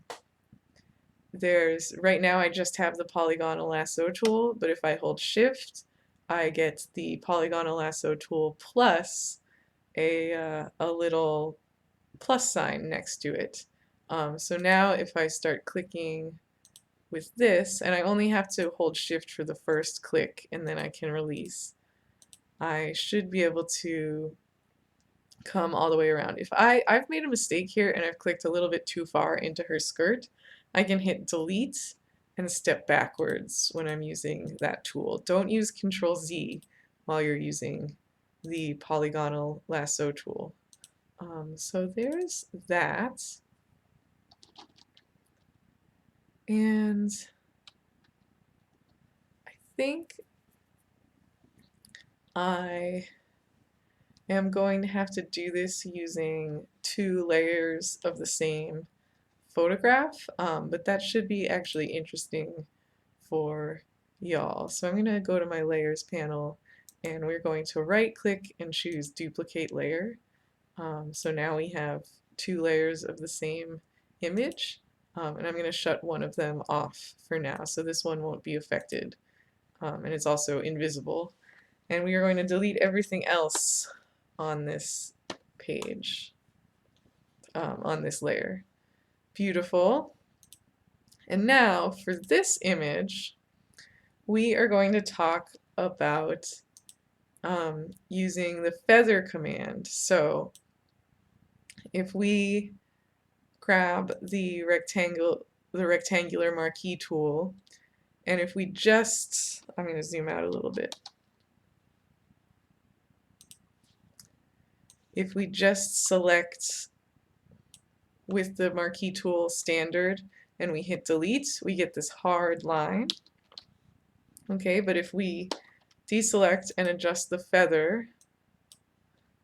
now I just have the polygonal lasso tool, but if I hold shift, I get the polygonal lasso tool plus a little plus sign next to it. So now if I start clicking with this, and I only have to hold shift for the first click and then I can release, I should be able to come all the way around. If I've made a mistake here and I've clicked a little bit too far into her skirt, I can hit delete and step backwards when I'm using that tool. Don't use Control Z while you're using the polygonal lasso tool. So there's that. And I think I am going to have to do this using 2 layers of the same photograph, but that should be actually interesting for y'all. So I'm going to go to my layers panel, and we're going to right click and choose duplicate layer. So now we have 2 layers of the same image, and I'm going to shut one of them off for now, so this one won't be affected, and it's also invisible. And we are going to delete everything else on this page, on this layer. Beautiful. And now for this image, we are going to talk about using the feather command. So if we grab the rectangular marquee tool, and if we just, I'm going to zoom out a little bit. If we just select with the marquee tool standard and we hit delete, we get this hard line. Okay, but if we deselect and adjust the feather,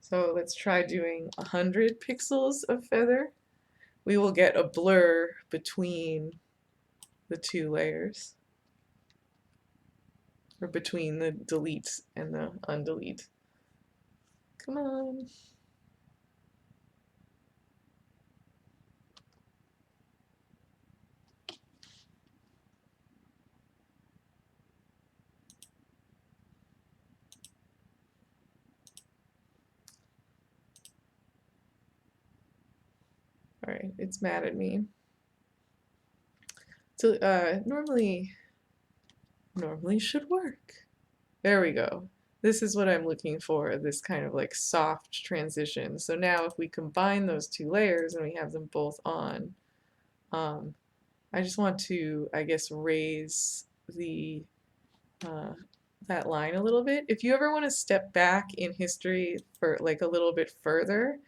so let's try doing 100 pixels of feather, we will get a blur between the 2 layers, or between the delete and the undelete. Come on. Alright, it's mad at me. So normally should work. There we go. This is what I'm looking for, this kind of like soft transition. So now if we combine those 2 layers and we have them both on, I just want to, I guess, raise the that line a little bit. If you ever want to step back in history for like a little bit further,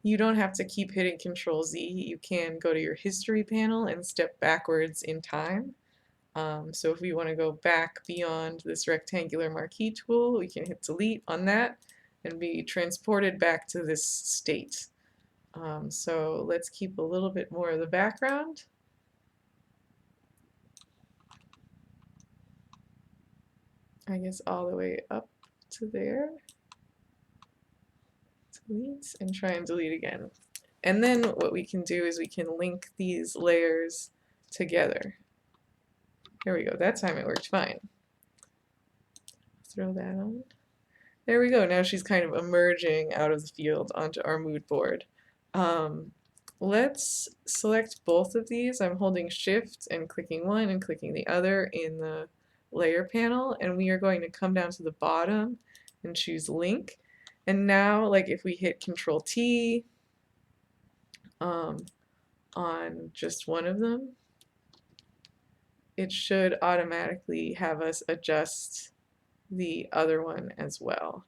you don't have to keep hitting Control Z. You can go to your history panel and step backwards in time. So if we want to go back beyond this rectangular marquee tool, we can hit delete on that and be transported back to this state. So let's keep a little bit more of the background. I guess all the way up to there. Delete and try and delete again. And then what we can do is we can link these layers together. There we go. That time it worked fine. Throw that on. There we go. Now she's kind of emerging out of the field onto our mood board. Let's select both of these. I'm holding Shift and clicking one and clicking the other in the layer panel, and we are going to come down to the bottom and choose Link. And now, like if we hit Control T on just one of them, it should automatically have us adjust the other one as well.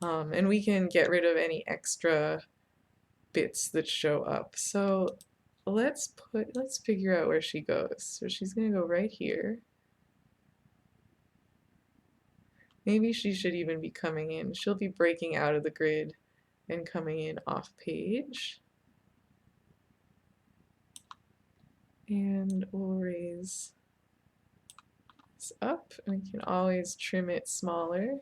And we can get rid of any extra bits that show up. So let's figure out where she goes. So she's gonna go right here. Maybe she should even be coming in. She'll be breaking out of the grid and coming in off page. And we'll raise this up, and we can always trim it smaller.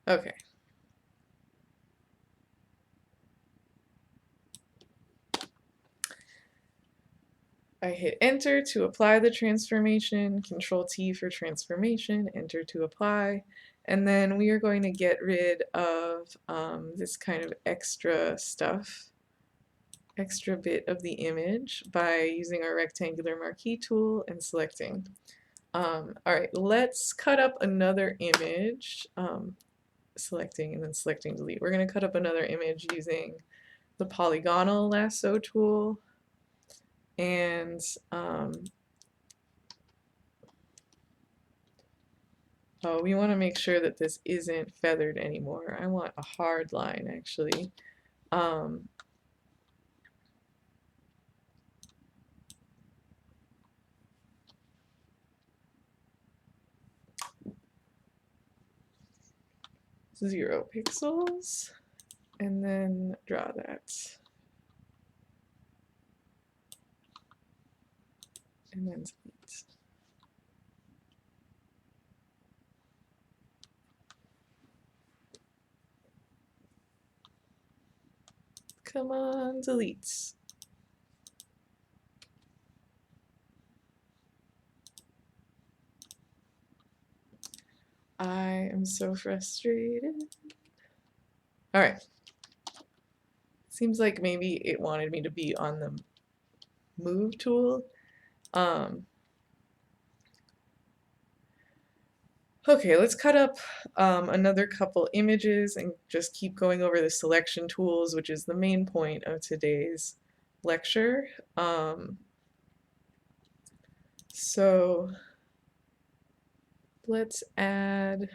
Okay. I hit enter to apply the transformation, Control T for transformation, enter to apply, and then we are going to get rid of this kind of extra stuff, extra bit of the image by using our rectangular marquee tool and selecting. Alright, let's cut up another image, selecting and then selecting delete. We're going to cut up another image using the polygonal lasso tool, and oh, we want to make sure that this isn't feathered anymore. I want a hard line actually. Zero pixels, and then draw that. And then delete. Come on, delete. I am so frustrated. Alright. Seems like maybe it wanted me to be on the move tool. Okay, let's cut up another couple images and just keep going over the selection tools, which is the main point of today's lecture. So let's add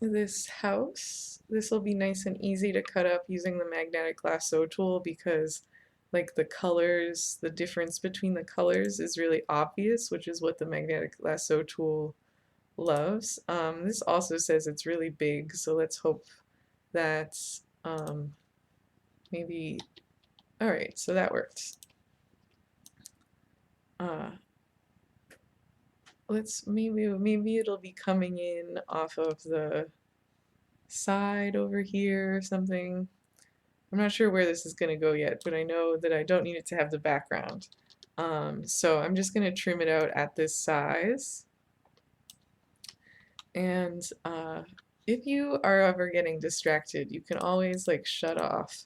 this house. This will be nice and easy to cut up using the magnetic lasso tool because like the colors, the difference between the colors is really obvious, which is what the magnetic lasso tool loves. This also says it's really big, so let's hope that maybe, alright, so that worked. Let's maybe it'll be coming in off of the side over here or something. I'm not sure where this is going to go yet, but I know that I don't need it to have the background. So I'm just going to trim it out at this size. And if you are ever getting distracted, you can always like shut off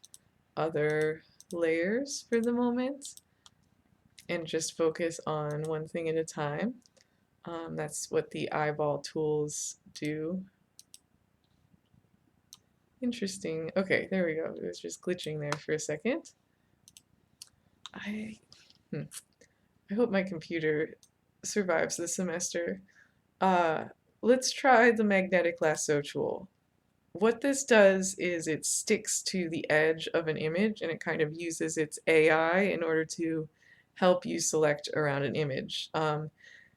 other layers for the moment and just focus on one thing at a time. That's what the eyeball tools do. Interesting. Okay, there we go. It was just glitching there for a second. I, I hope my computer survives the semester. Uh, let's try the magnetic lasso tool. What this does is it sticks to the edge of an image and it kind of uses its AI in order to help you select around an image.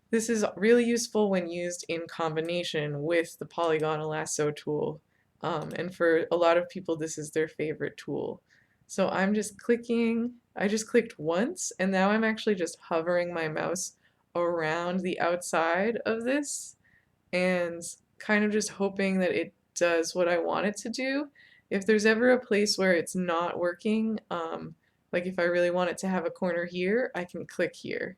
This is really useful when used in combination with the polygonal lasso tool. And for a lot of people, this is their favorite tool. So I'm just clicking, I just clicked once, and now I'm actually just hovering my mouse around the outside of this and kind of just hoping that it does what I want it to do. If there's ever a place where it's not working, like if I really want it to have a corner here, I can click here.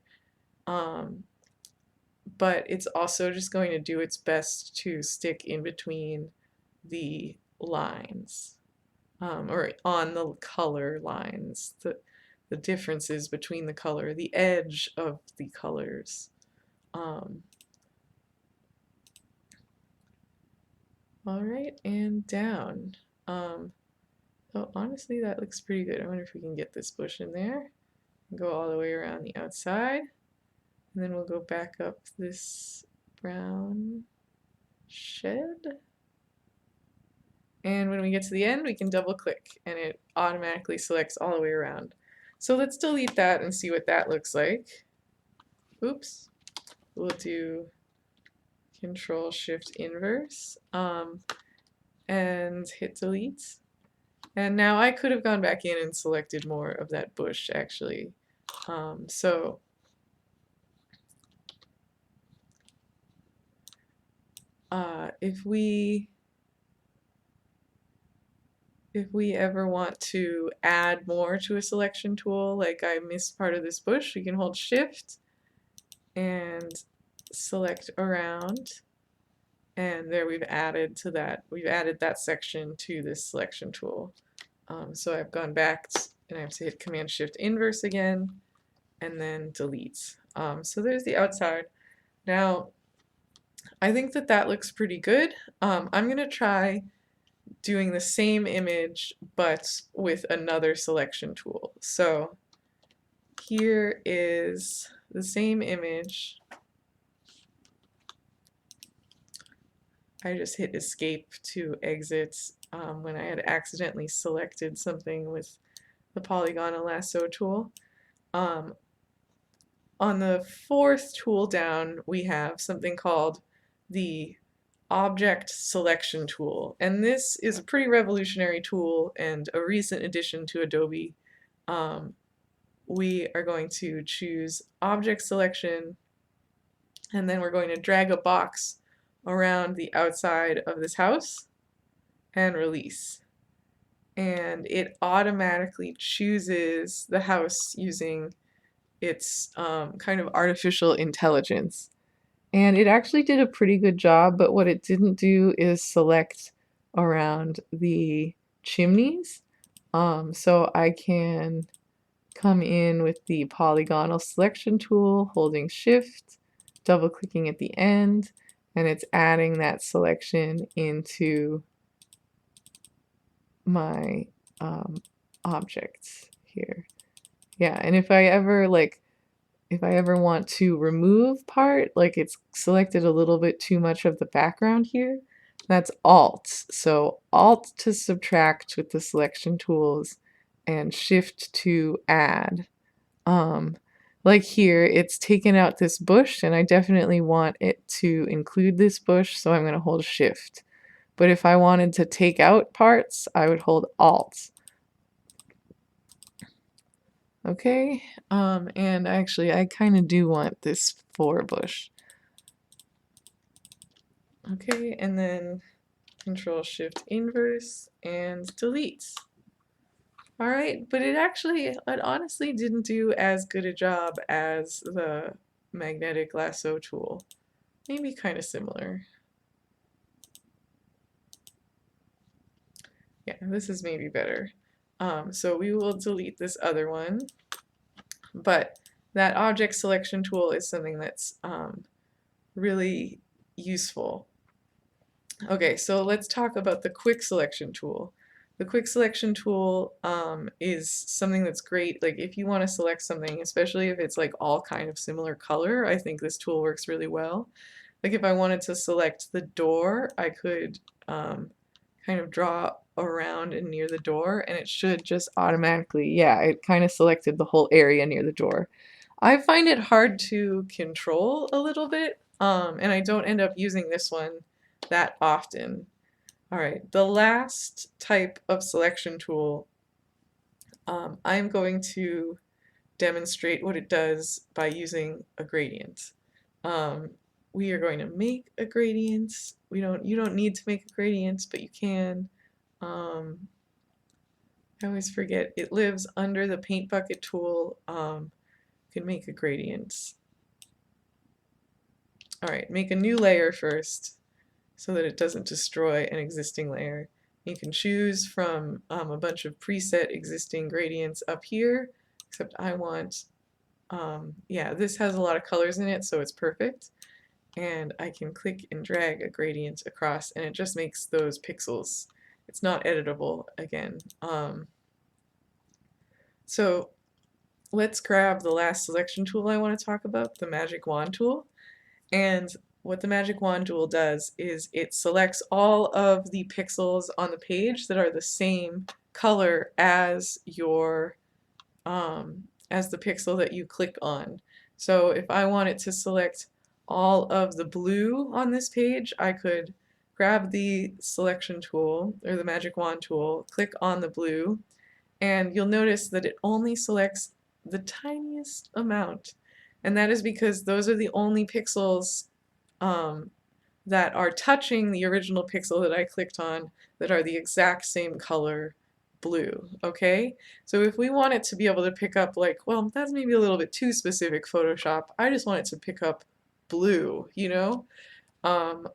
But it's also just going to do its best to stick in between the lines, or on the color lines, the differences between the color, the edge of the colors. All right, and down. Oh, honestly, that looks pretty good. I wonder if we can get this bush in there and go all the way around the outside. And then we'll go back up this brown shed. And when we get to the end, we can double click and it automatically selects all the way around. So let's delete that and see what that looks like. Oops. We'll do Control Shift Inverse and hit delete. And now I could have gone back in and selected more of that bush actually. So if we ever want to add more to a selection tool, like I missed part of this bush, we can hold Shift and select around, and there we've added that section to this selection tool. So I've gone back and I have to hit Command Shift Inverse again and then delete. So there's the outside. Now I think that that looks pretty good. I'm gonna try doing the same image but with another selection tool. So here is the same image. I just hit escape to exit when I had accidentally selected something with the polygonal lasso tool. On the fourth tool down, we have something called the object selection tool, and this is a pretty revolutionary tool and a recent addition to Adobe. We are going to choose object selection, and then we're going to drag a box around the outside of this house and release. And it automatically chooses the house using its kind of artificial intelligence. And it actually did a pretty good job, but what it didn't do is select around the chimneys. So I can come in with the polygonal selection tool, holding Shift, double clicking at the end, and it's adding that selection into my objects here. Yeah, and if I ever want to remove part, like it's selected a little bit too much of the background here, that's Alt. So Alt to subtract with the selection tools and Shift to add. Like here, it's taken out this bush and I definitely want it to include this bush, so I'm going to hold Shift. But if I wanted to take out parts, I would hold Alt. Okay, and actually I kind of do want this fore bush. Okay, and then Control Shift Inverse and delete. Alright, but it honestly didn't do as good a job as the magnetic lasso tool. Maybe kind of similar. Yeah, this is maybe better. So we will delete this other one, but that object selection tool is something that's really useful. Okay, so let's talk about the quick selection tool. The quick selection tool is something that's great, like if you want to select something, especially if it's like all kind of similar color, I think this tool works really well. Like if I wanted to select the door, I could kind of draw around and near the door, and it should just automatically, yeah, it kind of selected the whole area near the door. I find it hard to control a little bit, and I don't end up using this one that often. All right, the last type of selection tool, I'm going to demonstrate what it does by using a gradient. Um, we are going to make a gradient. You don't need to make a gradient, but you can. I always forget, it lives under the paint bucket tool. You can make a gradient. All right, make a new layer first so that it doesn't destroy an existing layer. You can choose from a bunch of preset existing gradients up here, except I want, yeah, this has a lot of colors in it, so it's perfect. And I can click and drag a gradient across, and it just makes those pixels. It's not editable again. So let's grab the last selection tool I want to talk about, the magic wand tool. And what the magic wand tool does is it selects all of the pixels on the page that are the same color as your as the pixel that you click on. So if I wanted to select all of the blue on this page, I could grab the selection tool or the magic wand tool, click on the blue, and you'll notice that it only selects the tiniest amount. And that is because those are the only pixels um, that are touching the original pixel that I clicked on that are the exact same color blue, okay? So if we want it to be able to pick up like, well, that's maybe a little bit too specific Photoshop, I just want it to pick up blue, you know?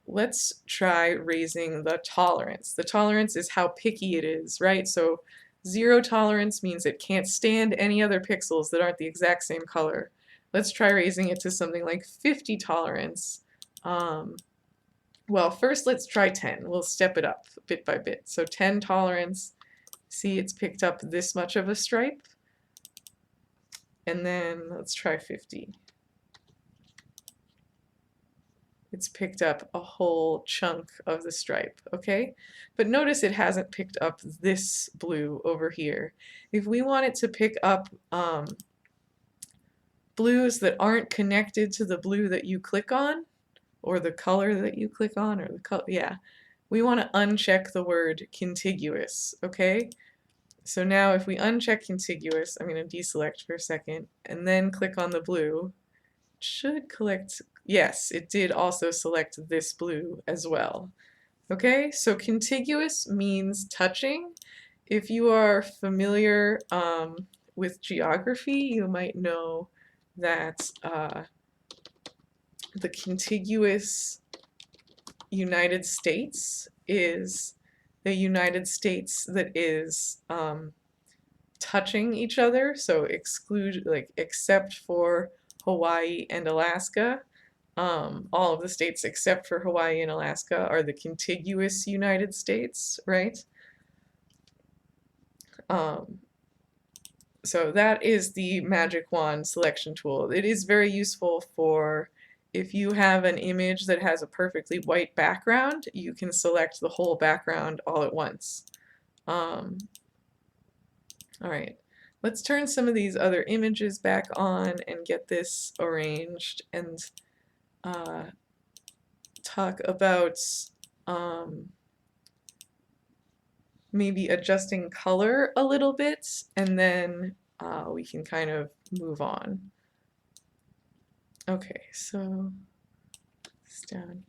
Let's try raising the tolerance. The tolerance is how picky it is, right? So 0 tolerance means it can't stand any other pixels that aren't the exact same color. Let's try raising it to something like 50 tolerance. Well, first let's try 10. We'll step it up bit by bit. So 10 tolerance, see it's picked up this much of a stripe. And then let's try 50. It's picked up a whole chunk of the stripe, okay? But notice it hasn't picked up this blue over here. If we want it to pick up blues that aren't connected to the blue that you click on, or the color that you click on, or the color, yeah, we want to uncheck the word contiguous, okay? So now if we uncheck contiguous, I'm going to deselect for a second, and then click on the blue, it should collect, yes, it did also select this blue as well. Okay, so contiguous means touching. If you are familiar with geography, you might know that the contiguous United States is the United States that is touching each other, so except for Hawaii and Alaska. All of the states except for Hawaii and Alaska are the contiguous United States, right? So that is the magic wand selection tool. It is very useful for if you have an image that has a perfectly white background, you can select the whole background all at once. All right, let's turn some of these other images back on and get this arranged and talk about maybe adjusting color a little bit, and then we can kind of move on. Okay, so it's down.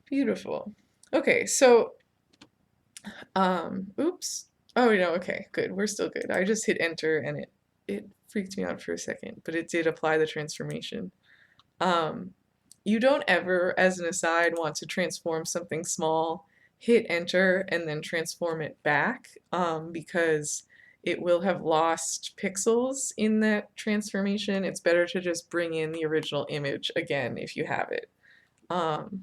Beautiful. Okay, so, oops. Oh, no, okay, good. We're still good. I just hit enter and it freaked me out for a second, but it did apply the transformation. Um, you don't ever, as an aside, want to transform something small, hit enter, and then transform it back, because it will have lost pixels in that transformation. It's better to just bring in the original image again if you have it. Um,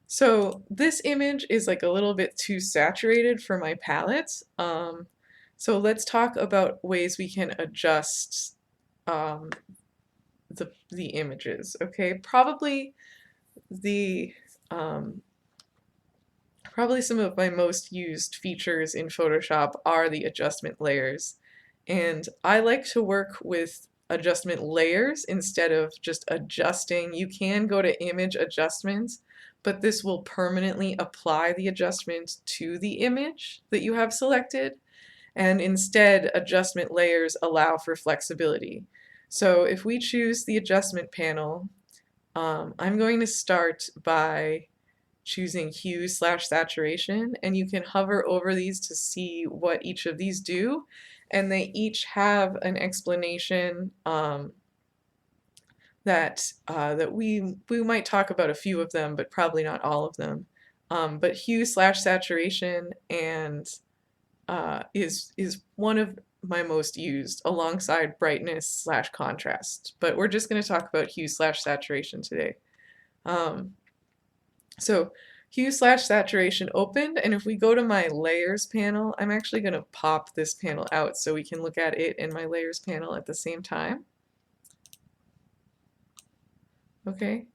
so this image is like a little bit too saturated for my palette. So let's talk about ways we can adjust um, the images. Okay, the um, probably some of my most used features in Photoshop are the adjustment layers, and I like to work with adjustment layers instead of just adjusting. You can go to image adjustments, but this will permanently apply the adjustment to the image that you have selected, and instead adjustment layers allow for flexibility. So if we choose the adjustment panel, I'm going to start by choosing hue/saturation, and you can hover over these to see what each of these do, and they each have an explanation that we might talk about a few of them, but probably not all of them. But hue/saturation and is one of my most used alongside brightness/contrast. But we're just going to talk about hue/saturation today. Um, so hue/saturation opened, and if we go to my layers panel, I'm actually going to pop this panel out so we can look at it in my layers panel at the same time. Okay,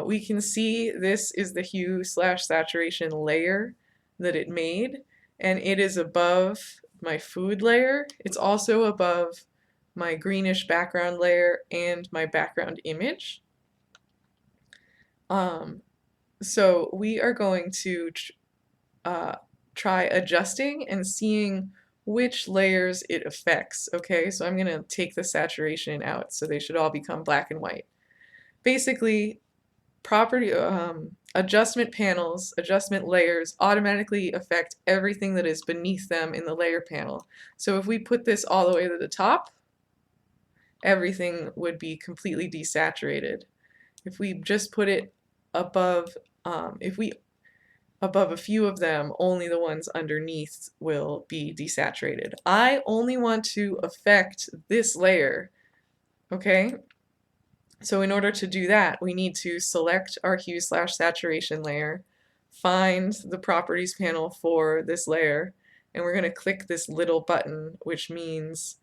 we can see this is the hue/saturation layer that it made, and it is above my food layer. It's also above my greenish background layer and my background image. So we are going to try adjusting and seeing which layers it affects. Okay, so I'm going to take the saturation out, so they should all become black and white. Basically, adjustment panels, adjustment layers automatically affect everything that is beneath them in the layer panel. So if we put this all the way to the top, everything would be completely desaturated. If we just put it above, if we above a few of them, only the ones underneath will be desaturated. I only want to affect this layer, okay? So in order to do that, we need to select our hue/saturation layer, find the properties panel for this layer, and we're going to click this little button, which means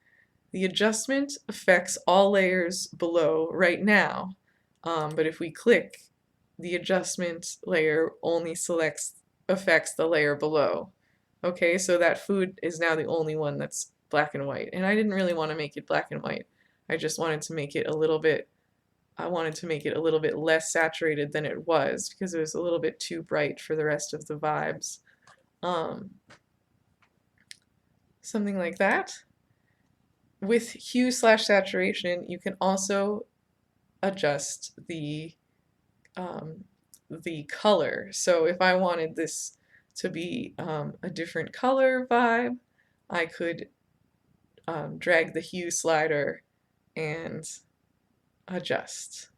the adjustment affects all layers below right now. But if we click, the adjustment layer only affects the layer below. Okay, so that food is now the only one that's black and white. And I didn't really want to make it black and white. I just wanted to make it a little bit less saturated than it was because it was a little bit too bright for the rest of the vibes. Something like that. With hue/saturation, you can also adjust the color. So if I wanted this to be a different color vibe, I could drag the hue slider and adjust.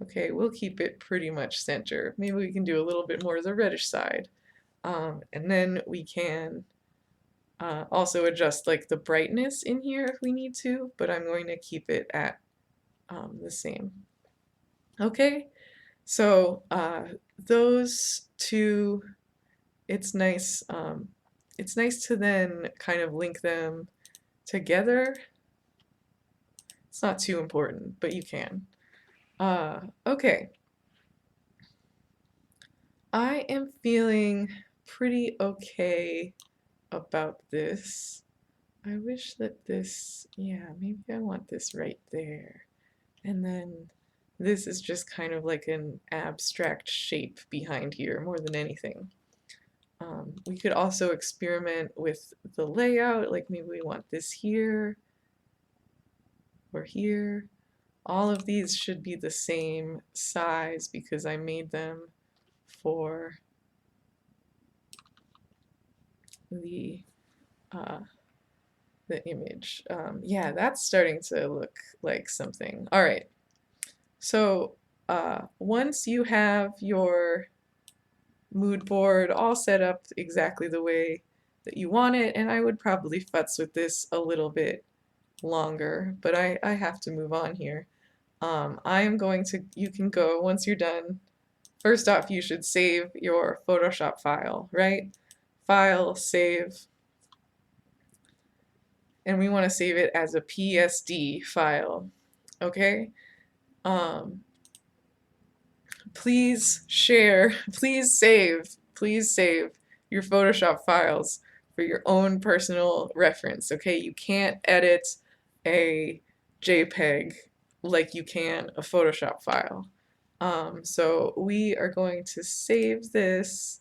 Okay, we'll keep it pretty much center. Maybe we can do a little bit more of the reddish side. And then we can also adjust like the brightness in here if we need to, but I'm going to keep it at the same. Okay, so those two, it's nice to then kind of link them together. It's not too important, but you can. Okay. I am feeling pretty okay about this. I wish that this, yeah, maybe I want this right there. And then this is just kind of like an abstract shape behind here more than anything. We could also experiment with the layout, like maybe we want this here or here. All of these should be the same size because I made them for the uh, image. Yeah, that's starting to look like something. All right. So once you have your mood board all set up exactly the way that you want it, and I would probably futz with this a little bit longer, but I have to move on here. I am going to, you can go, once you're done, first off, you should save your Photoshop file, right? File, save, and we want to save it as a PSD file, okay? Um, please share, please save your Photoshop files for your own personal reference, okay? You can't edit a JPEG like you can a Photoshop file. So we are going to save this.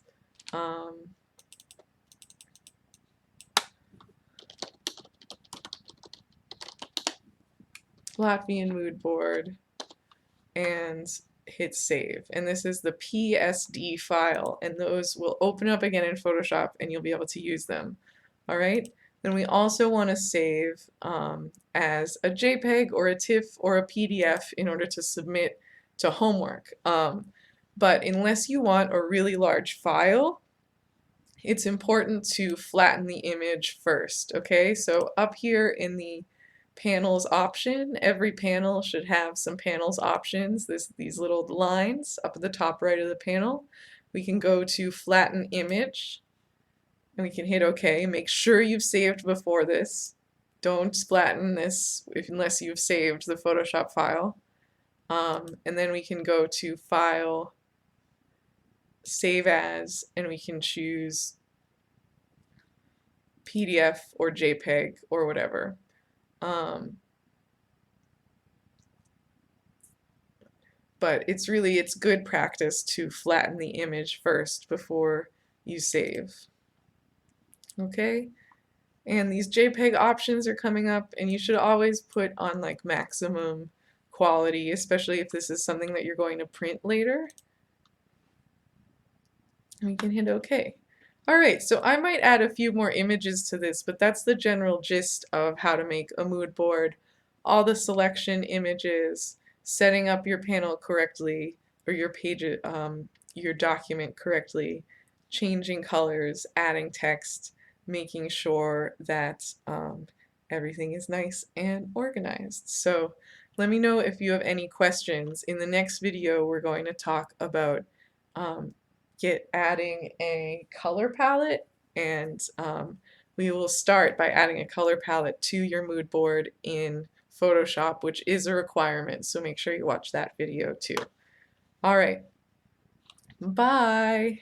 Latvian mood board and hit save. And this is the PSD file, and those will open up again in Photoshop and you'll be able to use them. All right. Then we also want to save as a JPEG or a TIFF or a PDF in order to submit to homework. But unless you want a really large file, it's important to flatten the image first, okay? So up here in the panels option, every panel should have some panels options, these little lines up at the top right of the panel. We can go to flatten image and we can hit OK. Make sure you've saved before this. Don't flatten this unless you've saved the Photoshop file. And then we can go to File, Save As, and we can choose PDF or JPEG or whatever. But it's good practice to flatten the image first before you save. Okay? And these JPEG options are coming up, and you should always put on like maximum quality, especially if this is something that you're going to print later. And we can hit OK. Alright, so I might add a few more images to this, but that's the general gist of how to make a mood board. All the selection images, setting up your panel correctly, or your page, your document correctly, changing colors, adding text, making sure that everything is nice and organized. So let me know if you have any questions. In the next video, we're going to talk about adding a color palette, and we will start by adding a color palette to your mood board in Photoshop, which is a requirement, so make sure you watch that video too. All right, bye.